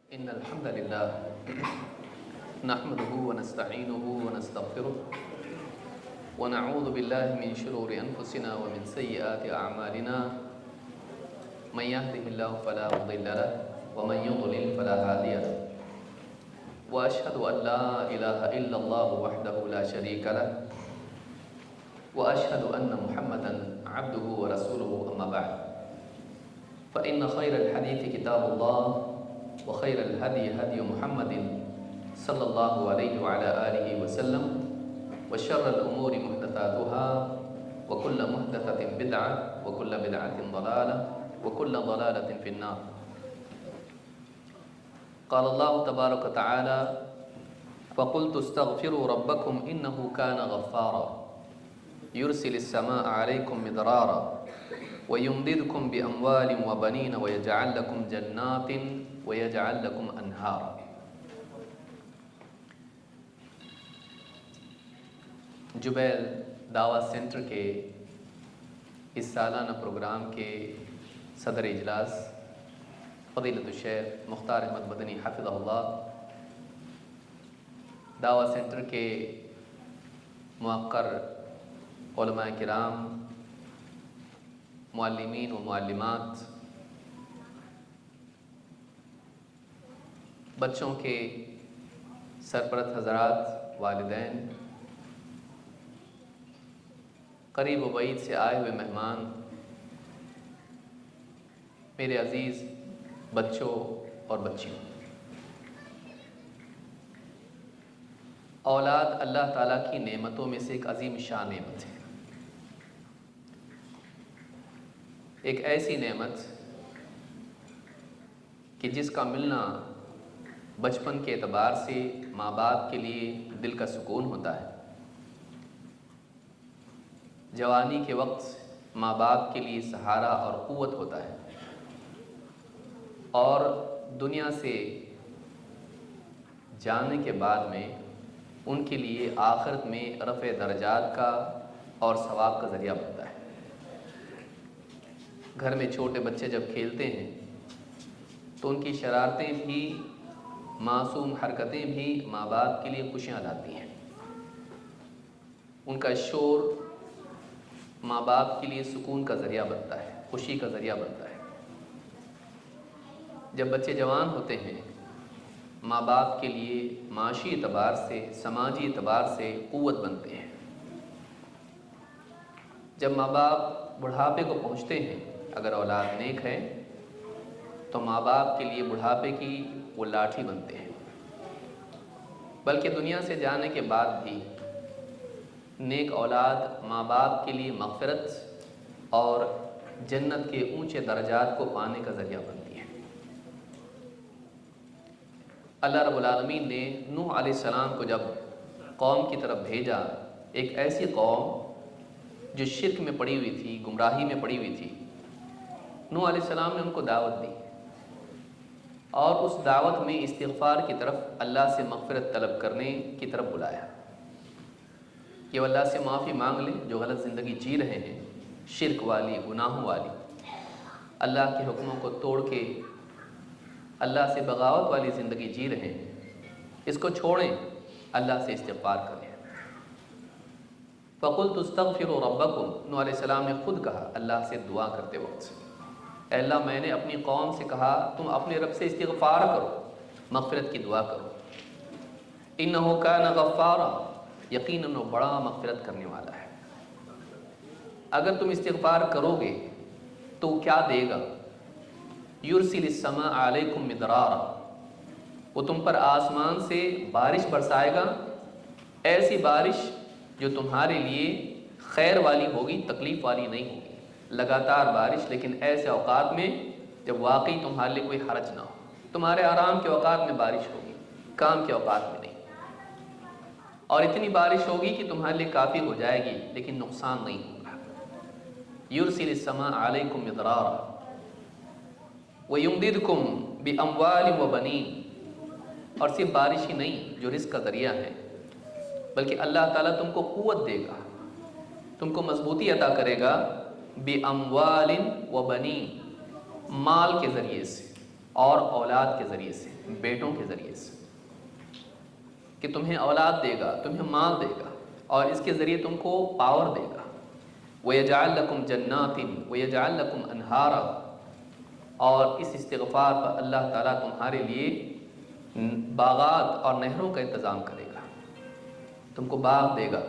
إن الحمد لله نحمده ونستعينه ونستغفره ونعوذ بالله من شرور أنفسنا ومن سيئات أعمالنا من يهده الله فلا مضل له ومن يضلل فلا هادي له وأشهد أن لا إله إلا الله وحده لا شريك له وأشهد أن محمدا عبده ورسوله أما بعد فإن خير الحديث كتاب الله وخير الهدي هدي محمد صلى الله عليه وعلى آله وسلم وشر الأمور محدثاتها وكل محدثة بدعة وكل بدعة ضلالة وكل ضلالة في النار. قال الله تبارك وتعالى فقلت استغفروا ربكم إنه كان غفارا يرسل السماء عليكم مدرارا ويمددكم بأموال وبنين ويجعل لكم جنات ويجعل لكم أنهارا. جبیل دعویٰ سینٹر کے اس سالانہ پروگرام کے صدر اجلاس فضیلت الشیخ مختار احمد مدنی حفظہ اللہ، دعویٰ سینٹر کے موقر علماء کرام، معلمین و معلمات، بچوں کے سرپرست حضرات، والدین، قریب و بعید سے آئے ہوئے مہمان، میرے عزیز بچوں اور بچیوں، اولاد اللہ تعالیٰ کی نعمتوں میں سے ایک عظیم شان نعمت ہے، ایک ایسی نعمت کہ جس کا ملنا بچپن کے اعتبار سے ماں باپ کے لیے دل کا سکون ہوتا ہے، جوانی کے وقت ماں باپ کے لیے سہارا اور قوت ہوتا ہے، اور دنیا سے جانے کے بعد میں ان کے لیے آخرت میں رفع درجات کا اور ثواب کا ذریعہ بنتا ہے۔ گھر میں چھوٹے بچے جب کھیلتے ہیں تو ان کی شرارتیں بھی، معصوم حرکتیں بھی ماں باپ کے لیے خوشیاں لاتی ہیں، ان کا شور ماں باپ کے لیے سکون کا ذریعہ بنتا ہے، خوشی کا ذریعہ بنتا ہے۔ جب بچے جوان ہوتے ہیں ماں باپ کے لیے معاشی اعتبار سے، سماجی اعتبار سے قوت بنتے ہیں۔ جب ماں باپ بڑھاپے کو پہنچتے ہیں، اگر اولاد نیک ہے تو ماں باپ کے لیے بڑھاپے کی وہ لاٹھی بنتے ہیں، بلکہ دنیا سے جانے کے بعد بھی نیک اولاد ماں باپ کے لیے مغفرت اور جنت کے اونچے درجات کو پانے کا ذریعہ بنتی ہے۔ اللہ رب العالمین نے نوح علیہ السلام کو جب قوم کی طرف بھیجا، ایک ایسی قوم جو شرک میں پڑی ہوئی تھی، گمراہی میں پڑی ہوئی تھی، نوح علیہ السلام نے ان کو دعوت دی، اور اس دعوت میں استغفار کی طرف، اللہ سے مغفرت طلب کرنے کی طرف بلایا کہ وہ اللہ سے معافی مانگ لیں، جو غلط زندگی جی رہے ہیں، شرک والی، گناہوں والی، اللہ کے حکموں کو توڑ کے اللہ سے بغاوت والی زندگی جی رہے ہیں، اس کو چھوڑیں، اللہ سے استغفار کریں۔ فَقُلْتُ اسْتَغْفِرُوا رَبَّكُمْ، نوح علیہ السلام نے خود کہا اللہ سے دعا کرتے وقت، اے اللہ میں نے اپنی قوم سے کہا تم اپنے رب سے استغفار کرو، مغفرت کی دعا کرو، اِنَّهُ كَانَ غَفَّارًا، یقیناً وہ بڑا مغفرت کرنے والا ہے۔ اگر تم استغفار کرو گے تو کیا دے گا؟ یرسل السماء علیکم مدرارا، وہ تم پر آسمان سے بارش برسائے گا، ایسی بارش جو تمہارے لیے خیر والی ہوگی، تکلیف والی نہیں ہوگی، لگاتار بارش، لیکن ایسے اوقات میں جب واقعی تمہارے لیے کوئی حرج نہ ہو، تمہارے آرام کے اوقات میں بارش ہوگی، کام کے اوقات میں نہیں، اور اتنی بارش ہوگی کہ تمہارے لیے کافی ہو جائے گی لیکن نقصان نہیں ہوگا۔ یرسل السماء علیکم مدرارا ویمددکم باموال وبنین، اور صرف بارش ہی نہیں جو رزق کا ذریعہ ہے، بلکہ اللہ تعالیٰ تم کو قوت دے گا، تم کو مضبوطی عطا کرے گا، بِأَمْوَالٍ وَبَنِينَ، مال کے ذریعے سے اور اولاد کے ذریعے سے، بیٹوں کے ذریعے سے، کہ تمہیں اولاد دے گا، تمہیں مال دے گا اور اس کے ذریعے تم کو پاور دے گا۔ وَيَجْعَلْ لَكُمْ جَنَّاتٍ وَيَجْعَلْ لَكُمْ أَنْهَارًا، اور اس استغفار پر اللہ تعالیٰ تمہارے لیے باغات اور نہروں کا انتظام کرے گا، تم کو باغ دے گا،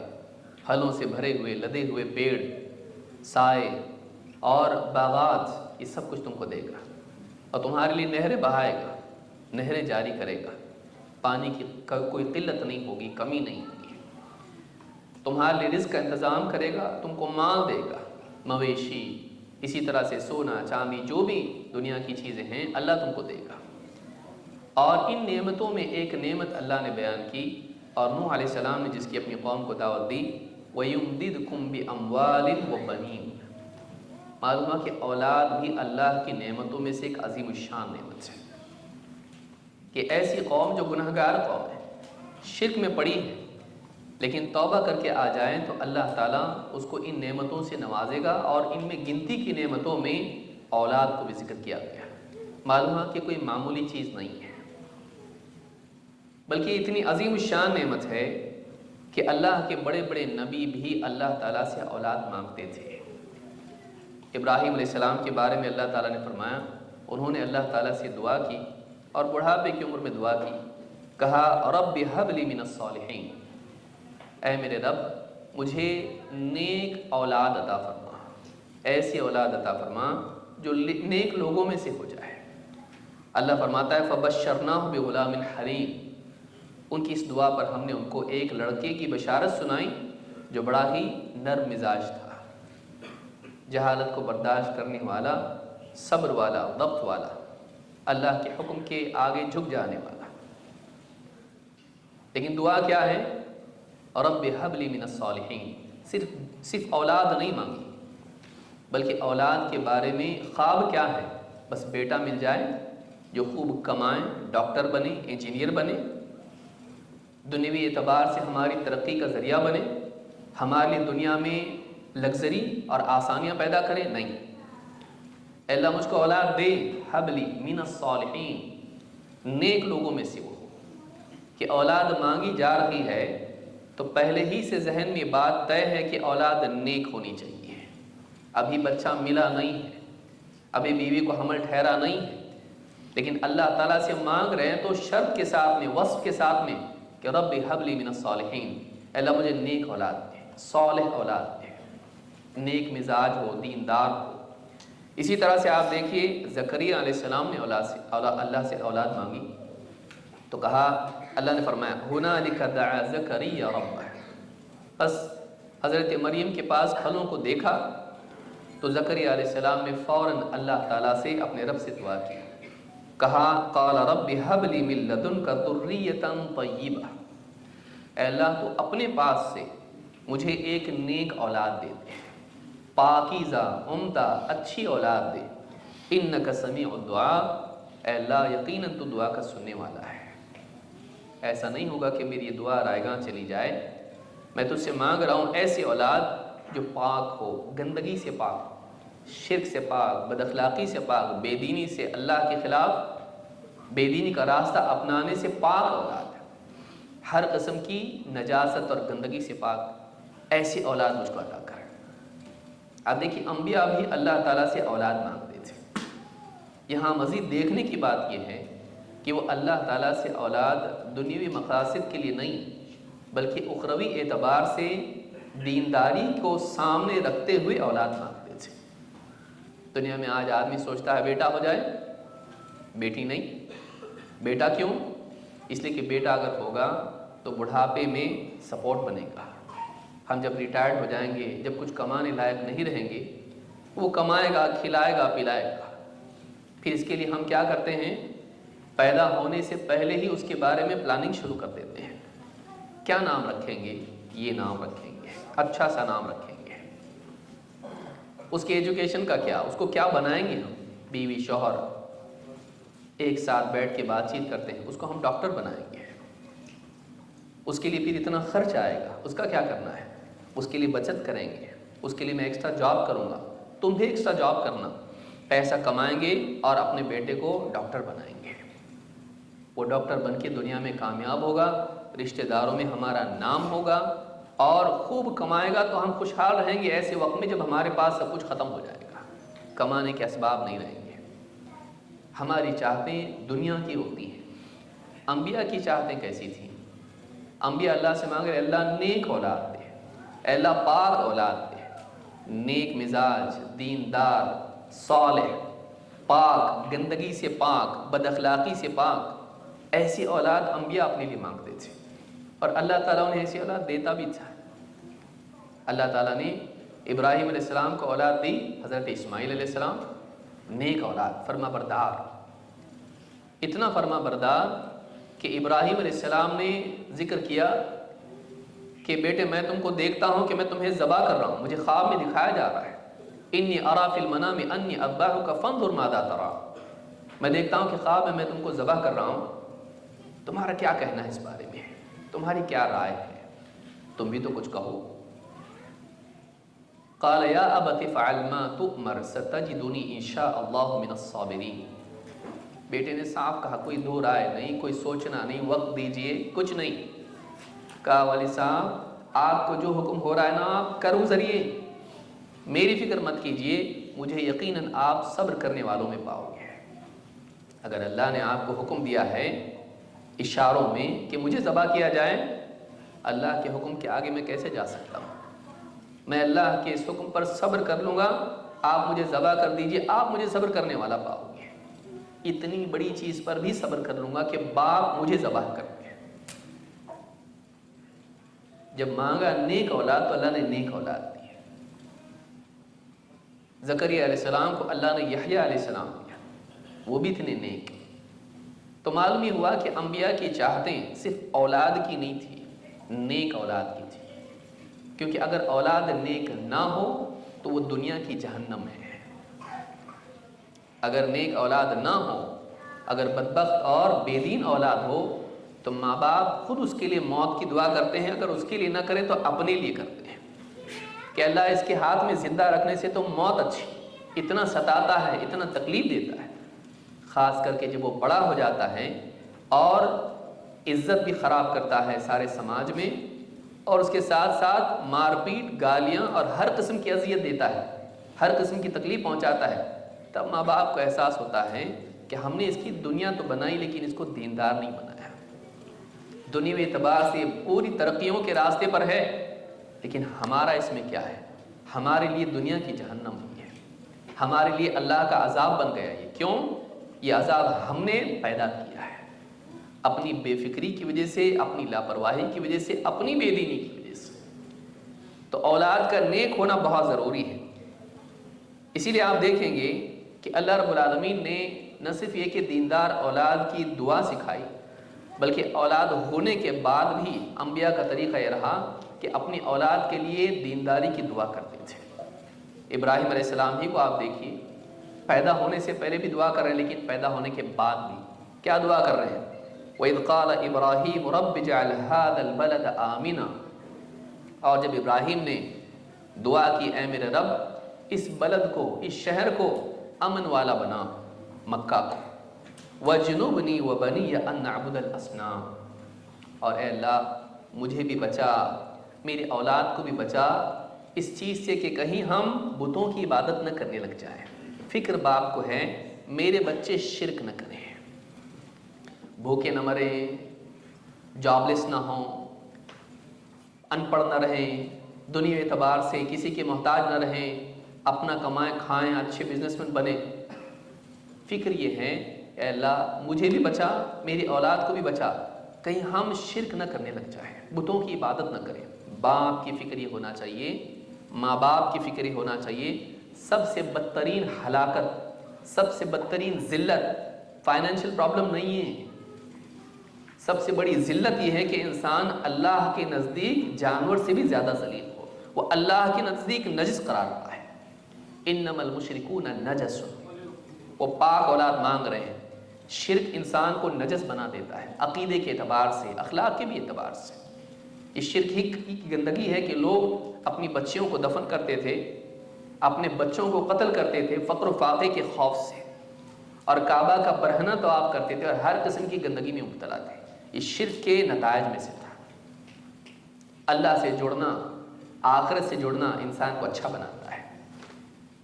پھلوں سے بھرے ہوئے لدے ہوئے پیڑ، سائے اور باغات، یہ سب کچھ تم کو دے گا، اور تمہارے لیے نہریں بہائے گا، نہریں جاری کرے گا، پانی کی کوئی قلت نہیں ہوگی، کمی نہیں ہوگی، تمہارے لیے رزق کا انتظام کرے گا، تم کو مال دے گا، مویشی، اسی طرح سے سونا چاندی، جو بھی دنیا کی چیزیں ہیں اللہ تم کو دے گا۔ اور ان نعمتوں میں ایک نعمت اللہ نے بیان کی، اور نوح علیہ السلام نے جس کی اپنی قوم کو دعوت دی، وَيُمْدِدْكُمْ بِأَمْوَالٍ وَبَنِينَ، معلوم ہے کہ اولاد بھی اللہ کی نعمتوں میں سے ایک عظیم الشان نعمت ہے، کہ ایسی قوم جو گنہگار قوم ہے، شرک میں پڑی ہے، لیکن توبہ کر کے آ جائیں تو اللہ تعالیٰ اس کو ان نعمتوں سے نوازے گا، اور ان میں گنتی کی نعمتوں میں اولاد کو بھی ذکر کیا گیا، معلوم ہے کہ کوئی معمولی چیز نہیں ہے، بلکہ اتنی عظیم الشان نعمت ہے کہ اللہ کے بڑے بڑے نبی بھی اللہ تعالیٰ سے اولاد مانگتے تھے۔ ابراہیم علیہ السلام کے بارے میں اللہ تعالیٰ نے فرمایا، انہوں نے اللہ تعالیٰ سے دعا کی اور بڑھاپے کی عمر میں دعا کی، کہا رب ہب لی من الصالحین، اے میرے رب مجھے نیک اولاد عطا فرما، ایسی اولاد عطا فرما جو نیک لوگوں میں سے ہو جائے۔ اللہ فرماتا ہے فبشرناہ بغلام حلیم، ان کی اس دعا پر ہم نے ان کو ایک لڑکے کی بشارت سنائی جو بڑا ہی نرم مزاج تھا، جہالت کو برداشت کرنے والا، صبر والا، ضبط والا، اللہ کے حکم کے آگے جھک جانے والا۔ لیکن دعا کیا ہے؟ رب ہب لی من الصالحین، صرف اولاد نہیں مانگی، بلکہ اولاد کے بارے میں خواب کیا ہے؟ بس بیٹا مل جائے جو خوب کمائیں، ڈاکٹر بنے، انجینئر بنے، دنیوی اعتبار سے ہماری ترقی کا ذریعہ بنے، ہمارے لیے دنیا میں لگژری اور آسانیاں پیدا کرے، نہیں، اے اللہ مجھ کو اولاد دے، ہب لی من الصالحین، نیک لوگوں میں سے وہ، کہ اولاد مانگی جا رہی ہے تو پہلے ہی سے ذہن میں بات طے ہے کہ اولاد نیک ہونی چاہیے، ابھی بچہ ملا نہیں ہے، ابھی بیوی کو حمل ٹھہرا نہیں ہے، لیکن اللہ تعالیٰ سے مانگ رہے ہیں تو شرط کے ساتھ میں، وصف کے ساتھ میں کہ رب حب لی من الصالحین، اللہ مجھے نیک اولاد دے، صالح اولاد دے، نیک مزاج ہو، دیندار ہو۔ اسی طرح سے آپ دیکھیے زکریا علیہ السلام نے اللہ سے اولاد مانگی تو کہا، اللہ نے فرمایا ہنالک دعا زکریا ربہ، بس حضرت مریم کے پاس پھلوں کو دیکھا تو زکریا علیہ السلام نے فوراً اللہ تعالیٰ سے اپنے رب سے دعا کی، کہا قال رب حب لی من لدنک ذریۃ طیبہ، اے اللہ تو اپنے پاس سے مجھے ایک نیک اولاد دے دے، پاکیزہ، عمدہ، اچھی اولاد دے، انک سمیع الدعاء، اے اللہ یقیناً تو دعا کا سننے والا ہے، ایسا نہیں ہوگا کہ میری یہ دعا رائے گاں چلی جائے، میں تجھ سے مانگ رہا ہوں ایسی اولاد جو پاک ہو، گندگی سے پاک ہو، شرک سے پاک، بد اخلاقی سے پاک، بے دینی سے، اللہ کے خلاف بے دینی کا راستہ اپنانے سے پاک اولاد ہے، ہر قسم کی نجاست اور گندگی سے پاک، ایسی اولاد مجھ کو عطا کرے۔ اب دیکھیے انبیاء بھی اللہ تعالیٰ سے اولاد مانگتے تھے، یہاں مزید دیکھنے کی بات یہ ہے کہ وہ اللہ تعالیٰ سے اولاد دنیوی مقاصد کے لیے نہیں بلکہ اخروی اعتبار سے دینداری کو سامنے رکھتے ہوئے اولاد مانگتے تھے۔ دنیا میں آج آدمی سوچتا ہے بیٹا ہو جائے، بیٹی نہیں۔ بیٹا کیوں؟ اس لیے کہ بیٹا اگر ہوگا تو بڑھاپے میں سپورٹ بنے گا، ہم جب ریٹائرڈ ہو جائیں گے، جب کچھ کمانے لائق نہیں رہیں گے، وہ کمائے گا، کھلائے گا، پلائے گا۔ پھر اس کے لیے ہم کیا کرتے ہیں؟ پیدا ہونے سے پہلے ہی اس کے بارے میں پلاننگ شروع کر دیتے ہیں، کیا نام رکھیں گے؟ یہ نام رکھیں گے، اچھا سا نام رکھیں گے، اس کی ایجوکیشن کا کیا، اس کو کیا بنائیں گے ہم؟ بیوی شوہر ایک ساتھ بیٹھ کے بات چیت کرتے ہیں، اس کو ہم ڈاکٹر بنائیں گے، اس کے لیے پھر اتنا خرچ آئے گا، اس کا کیا کرنا ہے؟ اس کے لیے بچت کریں گے، اس کے لیے میں ایکسٹرا جاب کروں گا، تم بھی ایکسٹرا جاب کرنا، پیسہ کمائیں گے اور اپنے بیٹے کو ڈاکٹر بنائیں گے، وہ ڈاکٹر بن کے دنیا میں کامیاب ہوگا، رشتہ داروں میں ہمارا نام ہوگا اور خوب کمائے گا تو ہم خوشحال رہیں گے ایسے وقت میں جب ہمارے پاس سب کچھ ختم ہو جائے گا، کمانے کے اسباب نہیں رہیں گے۔ ہماری چاہتیں دنیا کی ہوتی ہیں، انبیاء کی چاہتیں کیسی تھیں؟ انبیاء اللہ سے مانگ رہے اللہ نیک اولاد دے، اے اللہ پاک اولاد دے، نیک مزاج، دیندار، صالح، پاک، گندگی سے پاک، بد اخلاقی سے پاک، ایسی اولاد انبیاء اپنے لیے مانگتے تھے اور اللہ تعالیٰ انہیں ایسی اولاد دیتا بھی تھا۔ اللہ تعالیٰ نے ابراہیم علیہ السلام کو اولاد دی، حضرت اسماعیل علیہ السلام، نیک اولاد، فرما بردار، اتنا فرما بردار کہ ابراہیم علیہ السلام نے ذکر کیا کہ بیٹے میں تم کو دیکھتا ہوں کہ میں تمہیں ذبح کر رہا ہوں، مجھے خواب میں دکھایا جا رہا ہے، انی ارا فی المنام انی اذبحک فانظر ماذا تری، میں دیکھتا ہوں کہ خواب میں تم کو ذبح کر رہا ہوں، تمہارا کیا کہنا ہے اس بارے میں، تمہاری کیا رائے ہے، تم بھی تو کچھ کہو۔ قال یا ابت افعل ما تؤمر ستجدنی ان شاء اللہ من الصابرین، بیٹے نے صاف کہا، کوئی دو رائے نہیں، کوئی سوچنا نہیں، وقت دیجئے، کچھ نہیں۔ کہا والد صاحب آپ کو جو حکم ہو رہا ہے نا آپ کرو ذریعے، میری فکر مت کیجئے، مجھے یقیناً آپ صبر کرنے والوں میں پاؤ گے۔ اگر اللہ نے آپ کو حکم دیا ہے اشاروں میں کہ مجھے ذبح کیا جائے، اللہ کے حکم کے آگے میں کیسے جا سکتا ہوں؟ میں اللہ کے اس حکم پر صبر کر لوں گا، آپ مجھے ذبح کر دیجئے، آپ مجھے صبر کرنے والا پاؤ گے۔ اتنی بڑی چیز پر بھی صبر کر لوں گا کہ باپ مجھے ذبح کر دے۔ جب مانگا نیک اولاد تو اللہ نے نیک اولاد دی۔ زکریا علیہ السلام کو اللہ نے یحییٰ علیہ السلام دیا، وہ بھی اتنے نیک۔ تو معلوم یہ ہوا کہ انبیاء کی چاہتیں صرف اولاد کی نہیں تھی، نیک اولاد کی تھی، کیونکہ اگر اولاد نیک نہ ہو تو وہ دنیا کی جہنم ہے۔ اگر نیک اولاد نہ ہو، اگر بدبخت اور بے دین اولاد ہو تو ماں باپ خود اس کے لیے موت کی دعا کرتے ہیں، اگر اس کے لیے نہ کریں تو اپنے لیے کرتے ہیں کہ اللہ اس کے ہاتھ میں زندہ رکھنے سے تو موت اچھی، اتنا ستاتا ہے، اتنا تکلیف دیتا ہے، خاص کر کے جب وہ بڑا ہو جاتا ہے اور عزت بھی خراب کرتا ہے سارے سماج میں، اور اس کے ساتھ ساتھ مار پیٹ، گالیاں اور ہر قسم کی اذیت دیتا ہے، ہر قسم کی تکلیف پہنچاتا ہے، تب ماں باپ کو احساس ہوتا ہے کہ ہم نے اس کی دنیا تو بنائی لیکن اس کو دیندار نہیں بنایا، دنیاوی اعتبار سے پوری ترقیوں کے راستے پر ہے لیکن ہمارا اس میں کیا ہے؟ ہمارے لیے دنیا کی جہنم ہوئی ہے، ہمارے لیے اللہ کا عذاب بن گیا ہے۔ کیوں؟ یہ عذاب ہم نے پیدا کیا ہے، اپنی بے فکری کی وجہ سے، اپنی لاپرواہی کی وجہ سے، اپنی بے دینی کی وجہ سے۔ تو اولاد کا نیک ہونا بہت ضروری ہے۔ اسی لیے آپ دیکھیں گے کہ اللہ رب العالمین نے نہ صرف یہ کہ دیندار اولاد کی دعا سکھائی، بلکہ اولاد ہونے کے بعد بھی انبیاء کا طریقہ یہ رہا کہ اپنی اولاد کے لیے دینداری کی دعا کرتے تھے۔ ابراہیم علیہ السلام ہی کو آپ دیکھیے، پیدا ہونے سے پہلے بھی دعا کر رہے ہیں لیکن پیدا ہونے کے بعد بھی کیا دعا کر رہے ہیں؟ وَإِذْ قَالَ إِبْرَاهِيمُ رَبِّ اجْعَلْ هَذَا الْبَلَدَ آمِنًا، اور جب ابراہیم نے دعا کی اے میرے رب اس بلد کو، اس شہر کو امن والا بنا، مکہ کو، وَجْنُبْنِي وَبَنِيَّ أَن نَعْبُدَ الْأَصْنَامَ، اور اے اللہ مجھے بھی بچا، میری اولاد کو بھی بچا اس چیز سے کہ کہیں ہم بتوں کی عبادت نہ کرنے لگ جائیں۔ فکر باپ کو ہے میرے بچے شرک نہ کریں، بھوکے نہ مریں، جابلیس نہ ہوں، ان پڑھ نہ رہیں، دنیا اعتبار سے کسی کے محتاج نہ رہیں، اپنا کمائیں کھائیں، اچھے بزنس مین بنیں۔ فکر یہ ہے اے اللہ مجھے بھی بچا، میری اولاد کو بھی بچا، کہیں ہم شرک نہ کرنے لگ جائیں، بتوں کی عبادت نہ کریں۔ باپ کی فکر یہ ہونا چاہیے، ماں باپ کی فکر یہ ہونا چاہیے۔ سب سے بدترین ہلاکت، سب سے بدترین ذلت فائنینشیل پرابلم نہیں ہے، سب سے بڑی ذلت یہ ہے کہ انسان اللہ کے نزدیک جانور سے بھی زیادہ ذلیل ہو، وہ اللہ کے نزدیک نجس قرار پائے۔ انما المشرکون نجس، وہ پاک اولاد مانگ رہے ہیں۔ شرک انسان کو نجس بنا دیتا ہے، عقیدے کے اعتبار سے، اخلاق کے بھی اعتبار سے۔ یہ شرک ہی کی گندگی ہے کہ لوگ اپنی بچیوں کو دفن کرتے تھے اپنے بچوں کو قتل کرتے تھے فقر و فاقے کے خوف سے، اور کعبہ کا برہنہ طواف کرتے تھے اور ہر قسم کی گندگی میں مبتلا تھے۔ یہ شرک کے نتائج میں سے تھا۔ اللہ سے جڑنا، آخرت سے جڑنا انسان کو اچھا بناتا ہے۔